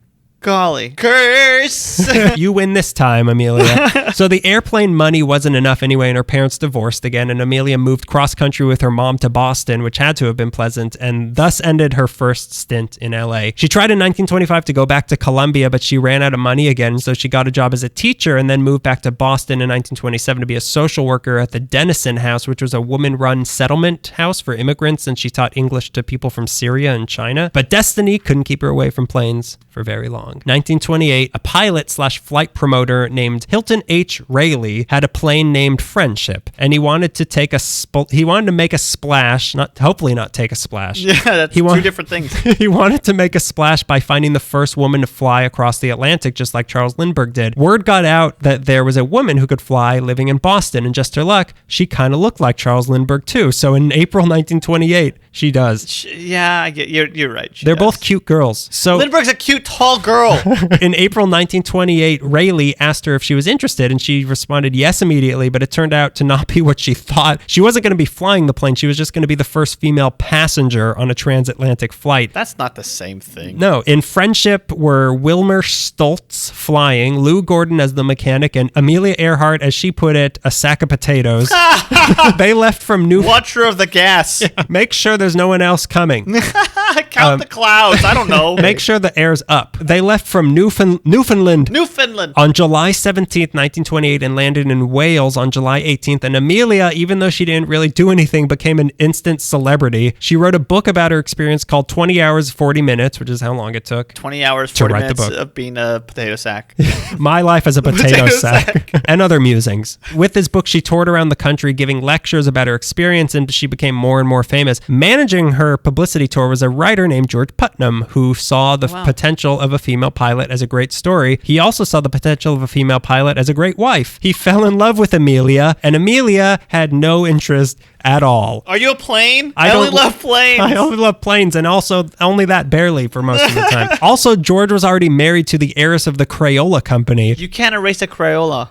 golly. Curse. You win this time, Amelia. So the airplane money wasn't enough anyway, and her parents divorced again, and Amelia moved cross-country with her mom to Boston, which had to have been pleasant, and thus ended her first stint in LA. She tried in 1925 to go back to Columbia, but she ran out of money again, so she got a job as a teacher and then moved back to Boston in 1927 to be a social worker at the Dennison House, which was a woman-run settlement house for immigrants, and she taught English to people from Syria and China. But destiny couldn't keep her away from planes for very long. 1928, a pilot/flight promoter named Hilton H. Rayleigh had a plane named Friendship, and he wanted to make a splash, hopefully not take a splash. Yeah, that's two different things. He wanted to make a splash by finding the first woman to fly across the Atlantic, just like Charles Lindbergh did. Word got out that there was a woman who could fly living in Boston, and just her luck, she kind of looked like Charles Lindbergh too. So in April 1928, she does. Yeah, I get you're right. They're both cute girls. So Lindbergh's a cute tall girl. in April 1928, Rayleigh asked her if she was interested, and she responded yes immediately, but it turned out to not be what she thought. She wasn't going to be flying the plane. She was just going to be the first female passenger on a transatlantic flight. That's not the same thing. No, in Friendship were Wilmer Stoltz flying, Lou Gordon as the mechanic, and Amelia Earhart, as she put it, a sack of potatoes. They left from Watcher of the gas. Make sure there's no one else coming. Count the clouds. I don't know. Make sure the air's up. They left from Newfoundland on July 17th, 1928, and landed in Wales on July 18th. And Amelia, even though she didn't really do anything, became an instant celebrity. She wrote a book about her experience called 20 Hours, 40 Minutes, which is how long it took. 20 hours, to 40 write the minutes book. of being a potato sack. My Life as a Potato Potato sack. And other musings. With this book, she toured around the country giving lectures about her experience, and she became more and more famous. Managing her publicity tour was a writer named George Putnam, who saw the potential of a female pilot as a great story. He also saw the potential of a female pilot as a great wife. He fell in love with Amelia, and Amelia had no interest at all. Are you a plane? I only don't- love planes. I only love planes, and also only that barely for most of the time. Also, George was already married to the heiress of the Crayola Company. You can't erase a Crayola.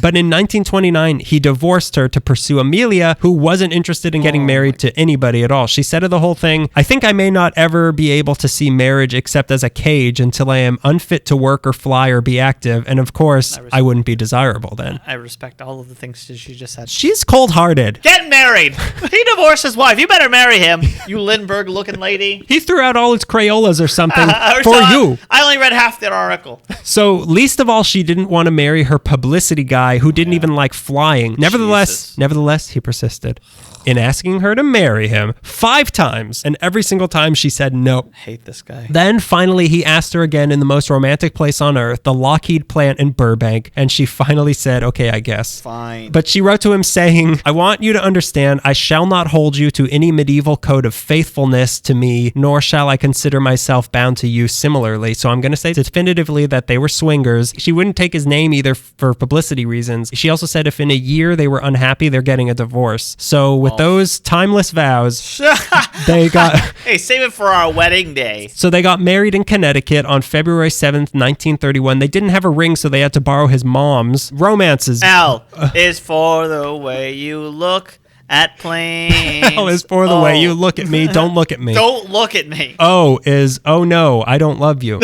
But in 1929, he divorced her to pursue Amelia, who wasn't interested in getting married to anybody at all. She said of the whole thing, I think I may not ever be able to see marriage except as a cage until I am unfit to work or fly or be active. And of course, I wouldn't be desirable then. I respect all of the things that she just said. She's cold-hearted. Get married. He divorced his wife. You better marry him, you Lindbergh-looking lady. He threw out all his Crayolas or something I for saw- you. I only read half the article. So, least of all, she didn't want to marry her publicity guy who didn't even like flying. Nevertheless, he persisted in asking her to marry him 5 times, and every single time she said no. I hate this guy. Then finally he asked her again in the most romantic place on earth, the Lockheed plant in Burbank, and she finally said, okay, I guess. Fine. But she wrote to him saying, I want you to understand, I shall not hold you to any medieval code of faithfulness to me, nor shall I consider myself bound to you similarly. So I'm going to say definitively that they were swingers. She wouldn't take his name either for publicity reasons. She also said if in a year they were unhappy, they're getting a divorce. So with those timeless vows, they got... Hey, save it for our wedding day. So they got married in Connecticut on February 7th, 1931. They didn't have a ring, so they had to borrow his mom's. Romances. L is for the way you look at planes. L is for the way you look at me. Don't look at me. Don't look at me. O is, oh no, I don't love you.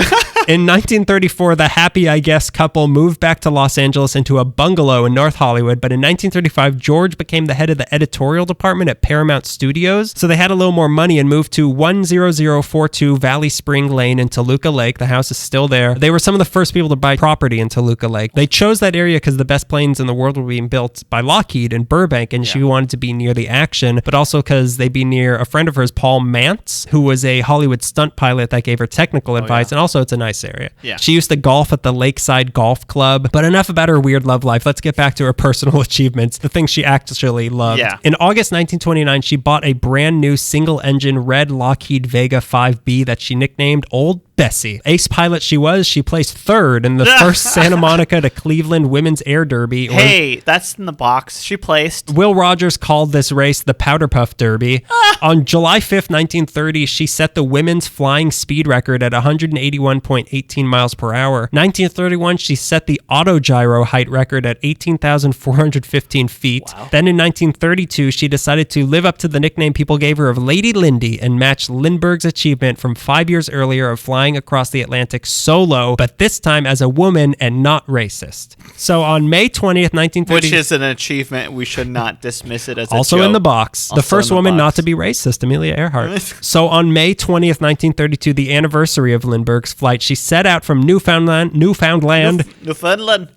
In 1934, the happy, I guess, couple moved back to Los Angeles into a bungalow in North Hollywood. But in 1935, George became the head of the editorial department at Paramount Studios. So they had a little more money and moved to 10042 Valley Spring Lane in Toluca Lake. The house is still there. They were some of the first people to buy property in Toluca Lake. They chose that area because the best planes in the world were being built by Lockheed in Burbank, and she wanted to be near the action, but also because they'd be near a friend of hers, Paul Mantz, who was a Hollywood stunt pilot that gave her technical advice, and also it's a nice area. Yeah. She used to golf at the Lakeside Golf Club. But enough about her weird love life. Let's get back to her personal achievements, the things she actually loved. Yeah. In August 1929, she bought a brand new single-engine red Lockheed Vega 5B that she nicknamed Old Bessie. Ace pilot she was. She placed 3rd in the first Santa Monica to Cleveland Women's Air Derby. Hey, that's in the box. She placed. Will Rogers called this race the Powder Puff Derby. On July 5th, 1930, she set the women's flying speed record at 181.18 miles per hour. 1931, she set the autogyro height record at 18,415 feet. Wow. Then in 1932, she decided to live up to the nickname people gave her of Lady Lindy and match Lindbergh's achievement from 5 years earlier of flying across the Atlantic solo, but this time as a woman and not racist. So on May 20th, 1930... Which is an achievement. We should not dismiss it as a also joke. in the box. The Also first in the woman box. not to be racist, Amelia Earhart. So on May 20th, 1932, the anniversary of Lindbergh's flight, she set out from Newfoundland Newfoundland.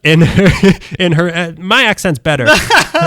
in her my accent's better,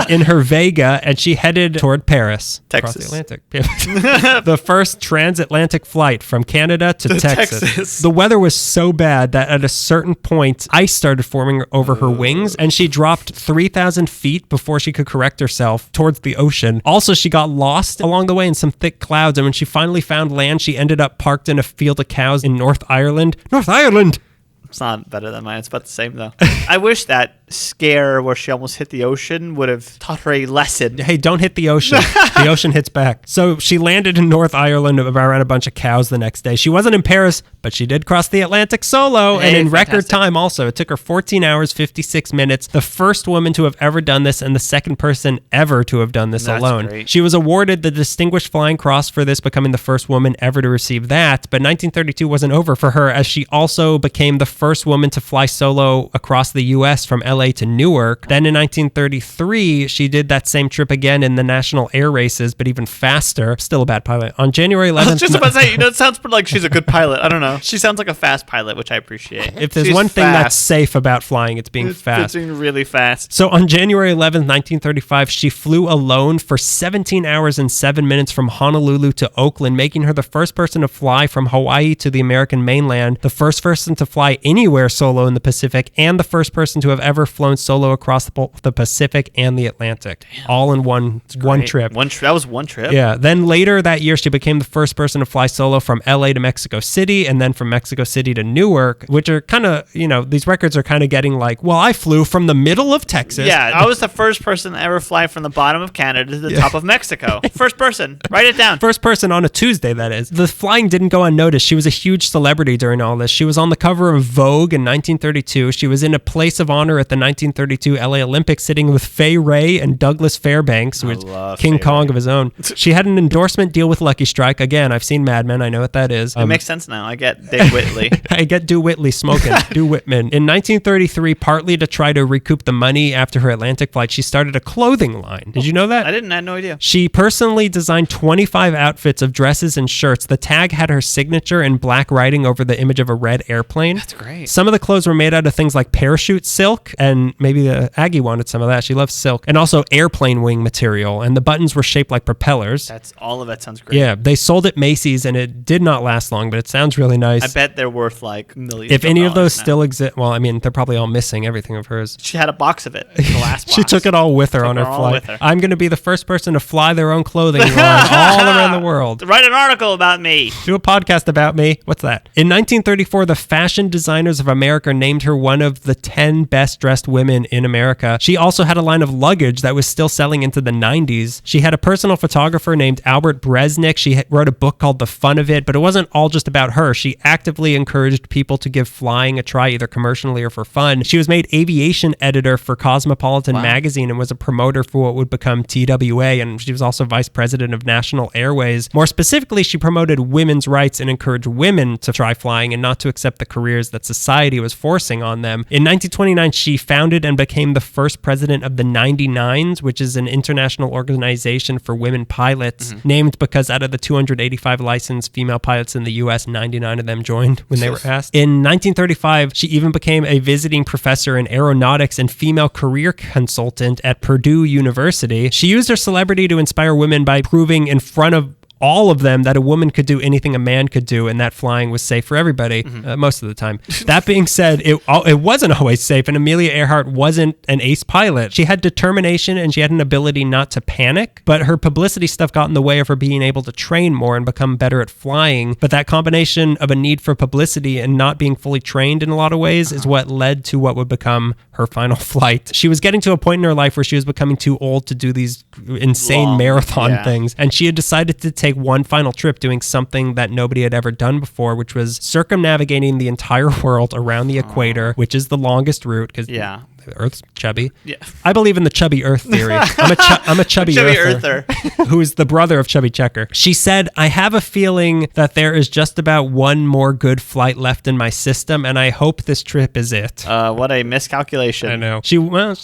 in her Vega, and she headed toward Paris. Texas. Across the Atlantic. The first transatlantic flight from Canada to Texas. The weather was so bad that at a certain point, ice started forming over her wings, and she dropped 3,000 feet before she could correct herself towards the ocean. Also, she got lost along the way in some thick clouds, and when she finally found land, she ended up parked in a field of cows in North Ireland. North Ireland! It's not better than mine. It's about the same, though. I wish that scare where she almost hit the ocean would have taught her a lesson. Hey, don't hit the ocean. The ocean hits back. So she landed in North Ireland around a bunch of cows the next day. She wasn't in Paris, but she did cross the Atlantic solo, and in record time also. It took her 14 hours, 56 minutes. The first woman to have ever done this and the second person ever to have done this alone. Great. She was awarded the Distinguished Flying Cross for this, becoming the first woman ever to receive that. But 1932 wasn't over for her, as she also became the first woman to fly solo across the U.S. from L.A. to Newark. Then in 1933, she did that same trip again in the national air races, but even faster. Still a bad pilot. On January 11th... I was just about to say, it sounds like she's a good pilot. I don't know. She sounds like a fast pilot, which I appreciate. If there's She's one thing that's fast. safe about flying, it's being fast. It's being really fast. So on January 11th, 1935, she flew alone for 17 hours and 7 minutes from Honolulu to Oakland, making her the first person to fly from Hawaii to the American mainland, the first person to fly anywhere solo in the Pacific, and the first person to have ever flown solo across both the Pacific and the Atlantic, all in one trip. That was one trip? Yeah. Then later that year, she became the first person to fly solo from LA to Mexico City, and then from Mexico City to Newark, which are kind of, these records are kind of getting like, well, I flew from the middle of Texas. Yeah, I was the first person to ever fly from the bottom of Canada to the top of Mexico. First person. Write it down. First person on a Tuesday, that is. The flying didn't go unnoticed. She was a huge celebrity during all this. She was on the cover of Vogue in 1932. She was in a place of honor at the 1932 LA Olympics, sitting with Fay Wray and Douglas Fairbanks, who was King Kong of his own. She had an endorsement deal with Lucky Strike. Again, I've seen Mad Men. I know what that is. It makes sense now. I get Dick Whitley. I get Do Whitley smoking. Do Whitman. In 1933, partly to try to recoup the money after her Atlantic flight, she started a clothing line. Did you know that? I didn't. I had no idea. She personally designed 25 outfits of dresses and shirts. The tag had her signature in black writing over the image of a red airplane. That's great. Some of the clothes were made out of things like parachute silk, and maybe the Aggie wanted some of that. She loves silk. And also airplane wing material, and the buttons were shaped like propellers. All of that sounds great. Yeah, they sold at Macy's, and it did not last long, but it sounds really nice. I bet they're worth like millions. If any of those now still exist, well, I mean, they're probably all missing, everything of hers. She had a box of it, the last box. She took it all with her on her flight. I'm going to be the first person to fly their own clothing line all around the world. Write an article about me. Do a podcast about me. What's that? In 1934, the Fashion Designers of America named her one of the 10 best dressed women in America. She also had a line of luggage that was still selling into the 90s. She had a personal photographer named Albert Bresnik. She wrote a book called The Fun of It, but it wasn't all just about her. She actively encouraged people to give flying a try, either commercially or for fun. She was made aviation editor for Cosmopolitan magazine and was a promoter for what would become TWA, and she was also vice president of National Airways. More specifically, she promoted women's rights and encouraged women to try flying and not to accept the careers that society was forcing on them. In 1929, she founded and became the first president of the 99s, which is an international organization for women pilots, named because out of the 285 licensed female pilots in the U.S., 99 of them joined when they were asked. In 1935, she even became a visiting professor in aeronautics and female career consultant at Purdue University. She used her celebrity to inspire women by proving in front of all of them that a woman could do anything a man could do, and that flying was safe for everybody most of the time. That being said, it wasn't always safe, and Amelia Earhart wasn't an ace pilot. She had determination and she had an ability not to panic, but her publicity stuff got in the way of her being able to train more and become better at flying. But that combination of a need for publicity and not being fully trained in a lot of ways is what led to what would become her final flight. She was getting to a point in her life where she was becoming too old to do these insane marathon things, and she had decided to take one final trip doing something that nobody had ever done before, which was circumnavigating the entire world around the equator, which is the longest route because the Earth's chubby. Yeah, I believe in the chubby Earth theory. I'm a chubby earther who is the brother of Chubby Checker. She said, "I have a feeling that there is just about one more good flight left in my system, and I hope this trip is it." What a miscalculation. I know. She's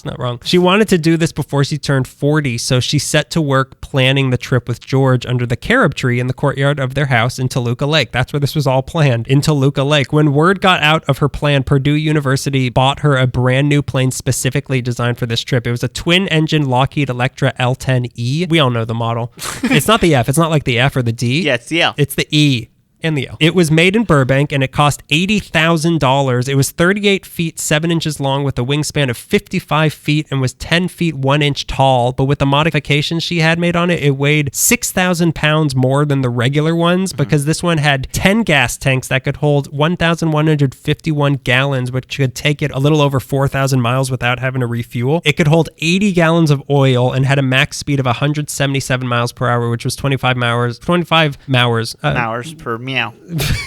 not wrong. She wanted to do this before she turned 40, so she set to work planning the trip with George under the carob tree in the courtyard of their house in Toluca Lake. That's where this was all planned, in Toluca Lake. When word got out of her plan, Purdue University bought her a brand new plane specifically designed for this trip. It was a twin-engine Lockheed Electra L-10E. We all know the model. It's not the F. It's not like the F or the D. Yeah, it's the L. It's the E. And the L. It was made in Burbank, and it cost $80,000. It was 38 feet 7 inches long with a wingspan of 55 feet and was 10 feet 1 inch tall. But with the modifications she had made on it, it weighed 6,000 pounds more than the regular ones because this one had 10 gas tanks that could hold 1,151 gallons, which could take it a little over 4,000 miles without having to refuel. It could hold 80 gallons of oil and had a max speed of 177 miles per hour, which was 25 hours per meow.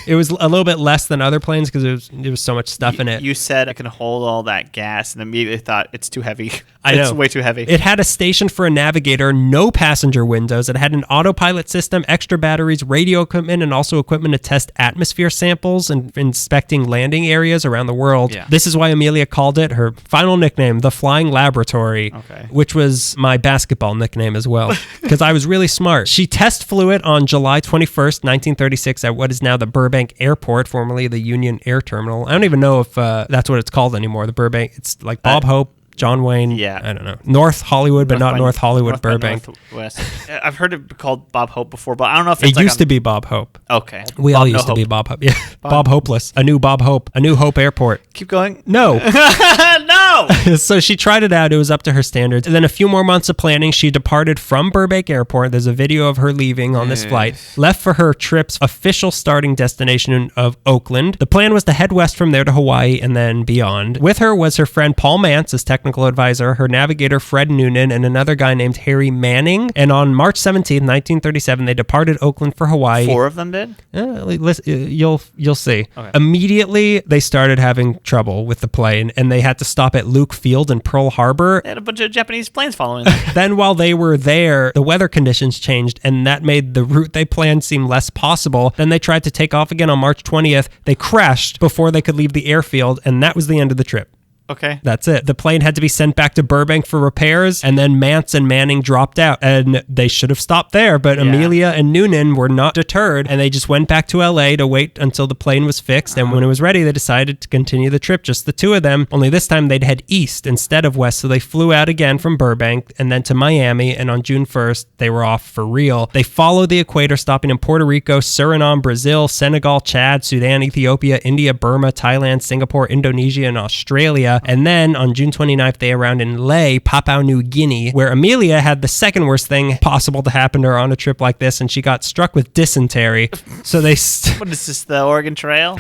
It was a little bit less than other planes because there was so much stuff in it. You said I can hold all that gas and immediately thought it's too heavy. It's way too heavy. It had a station for a navigator, no passenger windows. It had an autopilot system, extra batteries, radio equipment, and also equipment to test atmosphere samples and inspecting landing areas around the world. Yeah. This is why Amelia called it her final nickname, the Flying Laboratory, which was my basketball nickname as well because I was really smart. She test flew it on July 21st, 1936 at what is now the Burbank Airport, formerly the Union Air Terminal. I don't even know if that's what it's called anymore. The Burbank, it's like Bob Hope John Wayne. Yeah. I don't know. North Hollywood, but not North Hollywood, Burbank. Northwest. I've heard it called Bob Hope before, but I don't know if It used to be Bob Hope. Okay. We all used to be Bob Hope. Yeah. Bob Hopeless. A new Bob Hope. A new Hope Airport. Keep going. No. No! So she tried it out. It was up to her standards. And then a few more months of planning, she departed from Burbank Airport. There's a video of her leaving on this flight. Left for her trip's official starting destination of Oakland. The plan was to head west from there to Hawaii and then beyond. With her was her friend Paul Mance as technical advisor, her navigator Fred Noonan, and another guy named Harry Manning. And on March 17th, 1937, they departed Oakland for Hawaii. 4 of them did? You'll see. Okay. Immediately, they started having trouble with the plane, and they had to stop at Luke Field in Pearl Harbor. They had a bunch of Japanese planes following them. Then while they were there, the weather conditions changed, and that made the route they planned seem less possible. Then they tried to take off again on March 20th. They crashed before they could leave the airfield, and that was the end of the trip. Okay. That's it. The plane had to be sent back to Burbank for repairs, and then Mance and Manning dropped out, and they should have stopped there, but Amelia and Noonan were not deterred, and they just went back to LA to wait until the plane was fixed, and when it was ready, they decided to continue the trip, just the two of them, only this time they'd head east instead of west, so they flew out again from Burbank, and then to Miami, and on June 1st, they were off for real. They followed the equator, stopping in Puerto Rico, Suriname, Brazil, Senegal, Chad, Sudan, Ethiopia, India, Burma, Thailand, Singapore, Indonesia, and Australia. And then on June 29th, they arrived in Lae, Papua New Guinea, where Amelia had the second worst thing possible to happen to her on a trip like this, and she got struck with dysentery. So they What is this, the Oregon Trail?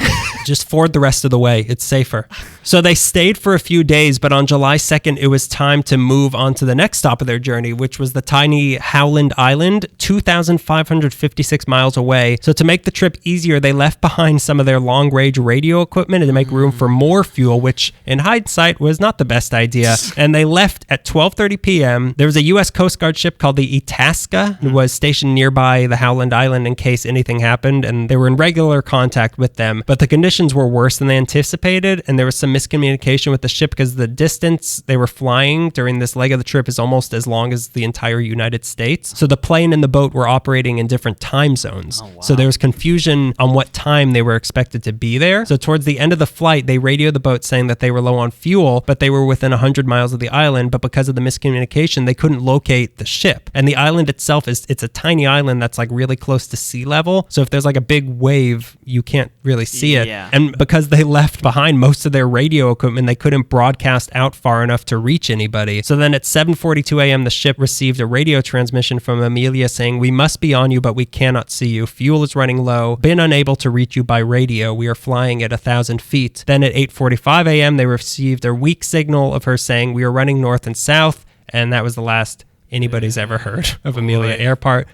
just ford the rest of the way. It's safer. So they stayed for a few days, but on July 2nd, it was time to move on to the next stop of their journey, which was the tiny Howland Island, 2,556 miles away. So to make the trip easier, they left behind some of their long-range radio equipment and to make room for more fuel, which in hindsight was not the best idea. And they left at 12:30 p.m. There was a U.S. Coast Guard ship called the Itasca, who was stationed nearby the Howland Island in case anything happened, and they were in regular contact with them. But the conditions were worse than they anticipated, and there was some miscommunication with the ship because the distance they were flying during this leg of the trip is almost as long as the entire United States. So the plane and the boat were operating in different time zones. So there was confusion on what time they were expected to be there. So towards the end of the flight, they radioed the boat saying that they were low on fuel, but they were within 100 miles of the island. But because of the miscommunication, they couldn't locate the ship. And the island itself it's a tiny island that's like really close to sea level. So if there's like a big wave, you can't really see it. Yeah. And because they left behind most of their radio equipment, they couldn't broadcast out far enough to reach anybody. So then at 7:42 a.m., the ship received a radio transmission from Amelia saying, "We must be on you, but we cannot see you. Fuel is running low. Been unable to reach you by radio. We are flying at 1,000 feet." Then at 8:45 a.m., they received a weak signal of her saying, "We are running north and south." And that was the last anybody's ever heard of Amelia Earhart.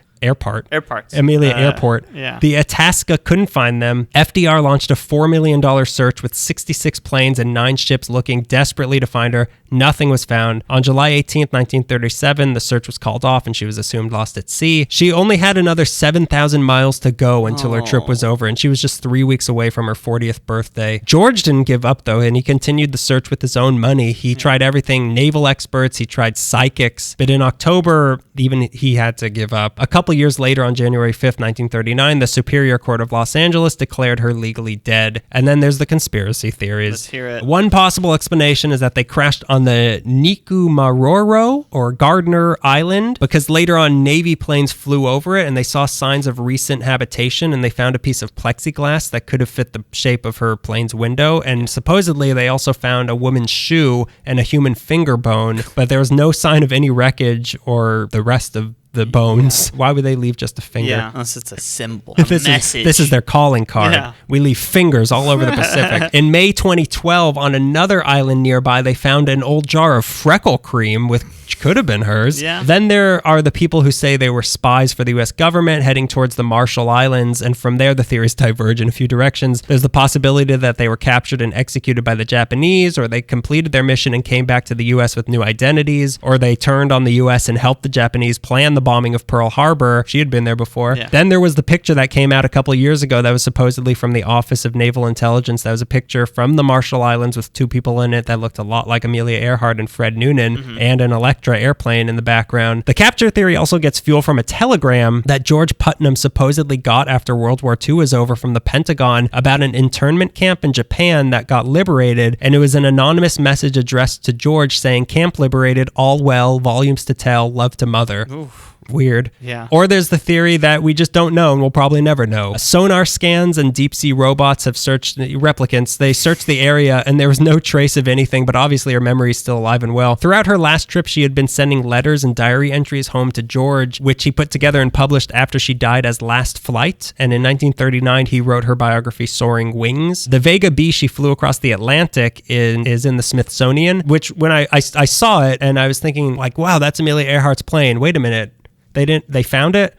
Amelia Airport. Yeah. The Itasca couldn't find them. FDR launched a $4 million search with 66 planes and 9 ships looking desperately to find her. Nothing was found. On July 18th, 1937, the search was called off and she was assumed lost at sea. She only had another 7,000 miles to go until her trip was over, and she was just 3 weeks away from her 40th birthday. George didn't give up, though, and he continued the search with his own money. He tried everything, naval experts, he tried psychics, but in October, even he had to give up. A couple years later, on January 5th, 1939, the Superior Court of Los Angeles declared her legally dead. And then there's the conspiracy theories. Let's hear it. One possible explanation is that they crashed on the Nikumaroro or Gardner Island because later on Navy planes flew over it and they saw signs of recent habitation, and they found a piece of plexiglass that could have fit the shape of her plane's window. And supposedly they also found a woman's shoe and a human finger bone, but there was no sign of any wreckage or the rest of the bones. Why would they leave just a finger? Yeah, unless it's a symbol, a message. This is their calling card. Yeah. We leave fingers all over the Pacific. In May 2012, on another island nearby, they found an old jar of freckle cream, which could have been hers. Yeah. Then there are the people who say they were spies for the U.S. government heading towards the Marshall Islands, and from there the theories diverge in a few directions. There's the possibility that they were captured and executed by the Japanese, or they completed their mission and came back to the U.S. with new identities, or they turned on the U.S. and helped the Japanese plan the bombing of Pearl Harbor. She had been there before. Yeah. Then there was the picture that came out a couple of years ago that was supposedly from the Office of Naval Intelligence. That was a picture from the Marshall Islands with two people in it that looked a lot like Amelia Earhart and Fred Noonan, and an Electra airplane in the background. The capture theory also gets fuel from a telegram that George Putnam supposedly got after World War II was over from the Pentagon about an internment camp in Japan that got liberated, and it was an anonymous message addressed to George saying, "Camp liberated, all well, volumes to tell, love to mother." Oof. Weird. Yeah. Or there's the theory that we just don't know and we'll probably never know. Sonar scans and deep sea robots have searched replicants. They searched the area and there was no trace of anything, but obviously her memory is still alive and well. Throughout her last trip, she had been sending letters and diary entries home to George, which he put together and published after she died as Last Flight. And in 1939, he wrote her biography, Soaring Wings. The Vega B she flew across the Atlantic is in the Smithsonian, which when I saw it and I was thinking like, wow, that's Amelia Earhart's plane. Wait a minute. They found it?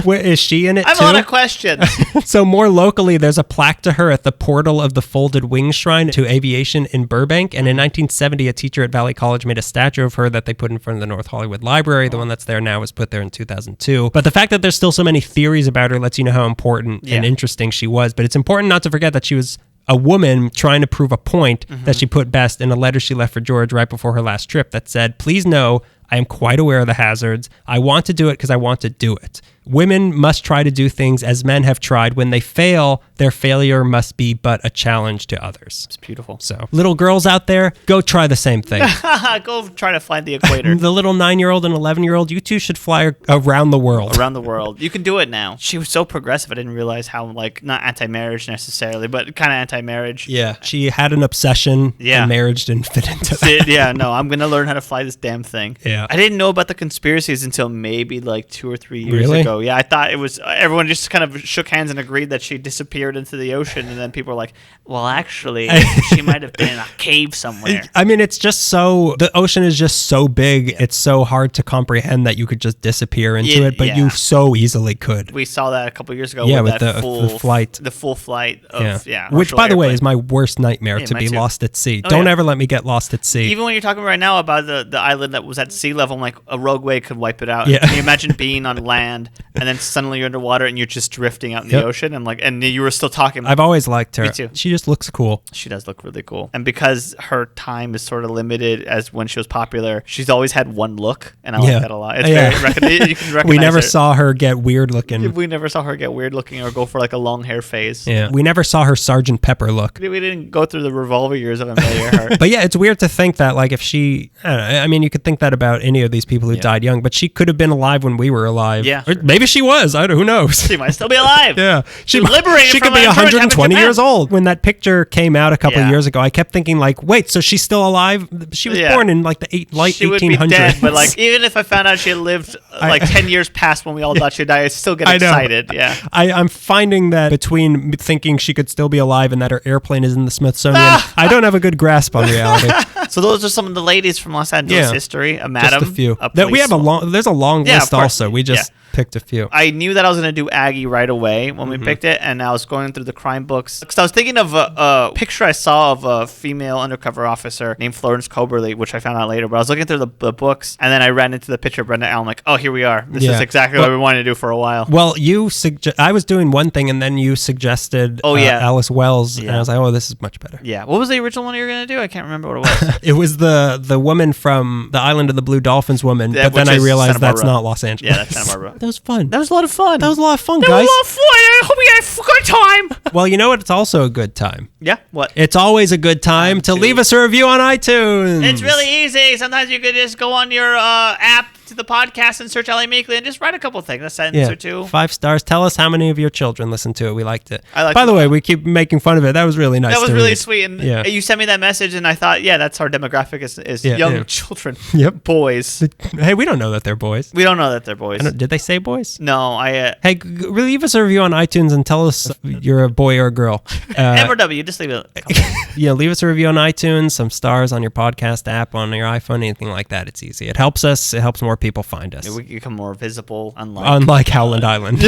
Where is she in it I have too? a lot of questions. So more locally, there's a plaque to her at the portal of the Folded Wings Shrine to Aviation in Burbank. And in 1970, a teacher at Valley College made a statue of her that they put in front of the North Hollywood Library. The one that's there now was put there in 2002. But the fact that there's still so many theories about her lets you know how important and interesting she was. But it's important not to forget that she was a woman trying to prove a point that she put best in a letter she left for George right before her last trip that said, "Please know I am quite aware of the hazards. I want to do it because I want to do it. Women must try to do things as men have tried. When they fail, their failure must be but a challenge to others." It's beautiful. So, little girls out there, go try the same thing. Go try to find the equator. The little 9-year-old and 11-year-old, you two should fly around the world. Around the world. You can do it now. She was so progressive, I didn't realize how, like, not anti-marriage necessarily, but kind of anti-marriage. Yeah, she had an obsession, and marriage didn't fit into that. Yeah, no, I'm going to learn how to fly this damn thing. Yeah. I didn't know about the conspiracies until maybe like 2 or 3 years Really? ago. Yeah, I thought it was, everyone just kind of shook hands and agreed that she disappeared into the ocean, and then people were like, well, actually, she might have been in a cave somewhere. I mean, it's just so, the ocean is just so big, it's so hard to comprehend that you could just disappear into it, but you so easily could. We saw that a couple years ago with that the flight. The full flight of, Which, by the way, airplane. is my worst nightmare, to be too. lost at sea. Oh, Don't ever let me get lost at sea. Even when you're talking right now about the island that was at sea level, I'm like, a rogue wave could wipe it out. Yeah. Can you imagine being on land and then suddenly you're underwater and you're just drifting out in the ocean, and you were still talking. I've always liked her. Me too. She just looks cool. She does look really cool. And because her time is sort of limited as when she was popular, she's always had one look, and I like that a lot. It's very you can recognize We never her. saw her get weird looking. We never saw her get weird looking or go for like a long hair phase. Yeah. We never saw her Sergeant Pepper look. We didn't go through the revolver years of Amelia Earhart. But yeah, it's weird to think that, like, if she, I don't know, I mean, you could think that about any of these people who died young, but she could have been alive when we were alive. Yeah. Or maybe she was. Who knows? She might still be alive. Yeah. She liberated could from be a church 120 in years old. When that picture came out a couple of Yeah. years ago, I kept thinking, like, wait, so she's still alive? She was born in, like, the late 1800s. She would be dead, but, like, even if I found out she had lived, like, 10 years past when we all thought she'd die, I'd still get excited. Yeah. I'm finding that between thinking she could still be alive and that her airplane is in the Smithsonian, I don't have a good grasp on reality. So those are some of the ladies from Los Angeles history. A madam, Just a few. police We have there's a long Yeah, list of course. also. We just picked a few. I knew that I was going to do Aggie right away when we picked it, and I was going through the crime books. Because I was thinking of a picture I saw of a female undercover officer named Florence Coberly, which I found out later. But I was looking through the books, and then I ran into the picture of Brenda Allen. I'm like, oh, here we are. This is exactly what we wanted to do for a while. Well, I was doing one thing, and then you suggested Alice Wells, and I was like, oh, this is much better. Yeah. What was the original one you were going to do? I can't remember what it was. It was the woman from the Island of the Blue Dolphins woman, but then I realized that's not Los Angeles. Yeah, that's Santa Barbara. That was fun. That was a lot of fun. That was a lot of fun, That guys. was a lot of fun. I hope you had a good time. Well, you know what? It's also a good time. Yeah, what? It's always a good time to leave us a review on iTunes. It's really easy. Sometimes you could just go on your app to the podcast and search LA Meekly and just write a couple things, a sentence or two. 5 stars. Tell us how many of your children listen to it. We liked it. I liked By it. the way, we keep making fun of it. That was really nice. That was to really read. sweet. And you sent me that message, and I thought, that's our demographic is young children. Yep. Boys. Hey, we don't know that they're boys. We don't know that they're boys. Did they say boys? No, Hey, leave us a review on iTunes and tell us you're a boy or a girl. M or W, just leave it. Leave us a review on iTunes, some stars on your podcast app, on your iPhone, anything like that. It's easy. It helps us. It helps more people find us. We become more visible, Unlike Howland Island.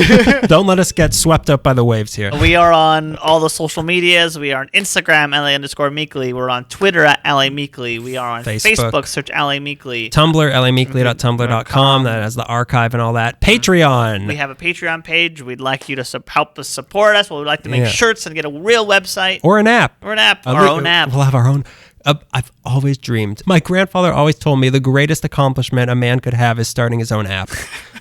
Don't let us get swept up by the waves here. We are on all the social medias. We are on Instagram, LA_Meekly. We're on Twitter at LA Meekly. We are on Facebook search LA Meekly. Tumblr, lameekly.tumblr.com. That has the archive and all that. Patreon. We have a Patreon page. We'd like you to help us support us. We'd like to make shirts and get a real website. Or an app. Our own app. We'll have our own. I've always dreamed. My grandfather always told me the greatest accomplishment a man could have is starting his own app.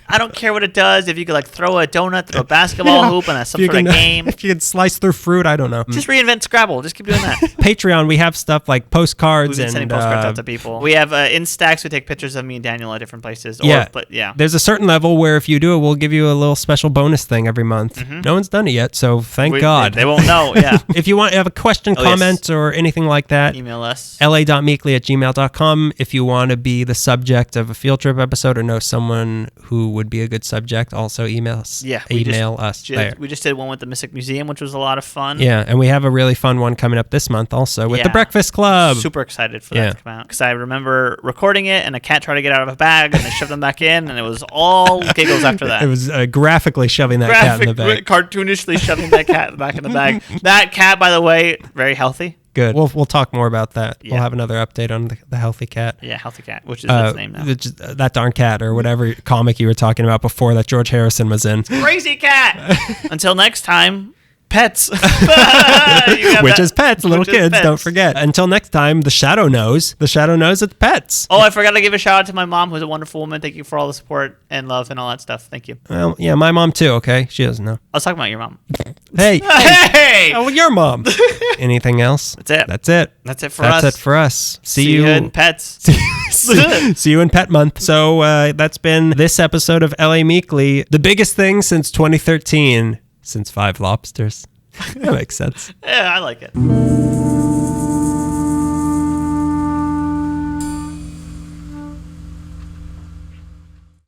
I don't care what it does. If you could throw a donut through a basketball hoop and some sort of game. If you could slice through fruit, I don't know. Just reinvent Scrabble. Just keep doing that. Patreon, we have stuff like postcards. We've been sending postcards out to people. We have Instax. We take pictures of me and Daniel at different places. There's a certain level where if you do it, we'll give you a little special bonus thing every month. No one's done it yet, so thank God. They won't know, yeah. If you have a question, comment, or anything like that, email us. la.meekly@gmail.com. If you want to be the subject of a field trip episode or know someone who would be a good subject, also email us. Yeah, email us. We just did one with the Mystic Museum, which was a lot of fun. Yeah, and we have a really fun one coming up this month also with the Breakfast Club. Super excited for that to come out because I remember recording it and a cat tried to get out of a bag and they shoved them back in and it was all giggles after that. It was graphically shoving that cat in the bag. Cartoonishly shoving that cat back in the bag. That cat, by the way, very healthy. Good. We'll talk more about that. Yeah. We'll have another update on the healthy cat. Yeah, healthy cat, which is its name now. That darn cat, or whatever comic you were talking about before that George Harrison was in. Crazy cat. Until next time, pets. Which is pets, little kids, don't forget. Until next time, the shadow knows. The shadow knows it's pets. Oh, I forgot to give a shout out to my mom, who's a wonderful woman. Thank you for all the support and love and all that stuff. Thank you. Well, yeah, my mom too, okay? She doesn't know. I was talking about your mom. Hey. Hey! Oh, your mom. Anything else? That's it. That's it. That's it for us. That's it for us. See you in pets. See you in Pet Month. So that's been this episode of LA Meekly. The biggest thing since 2013, since 5 lobsters. That makes sense. Yeah, I like it.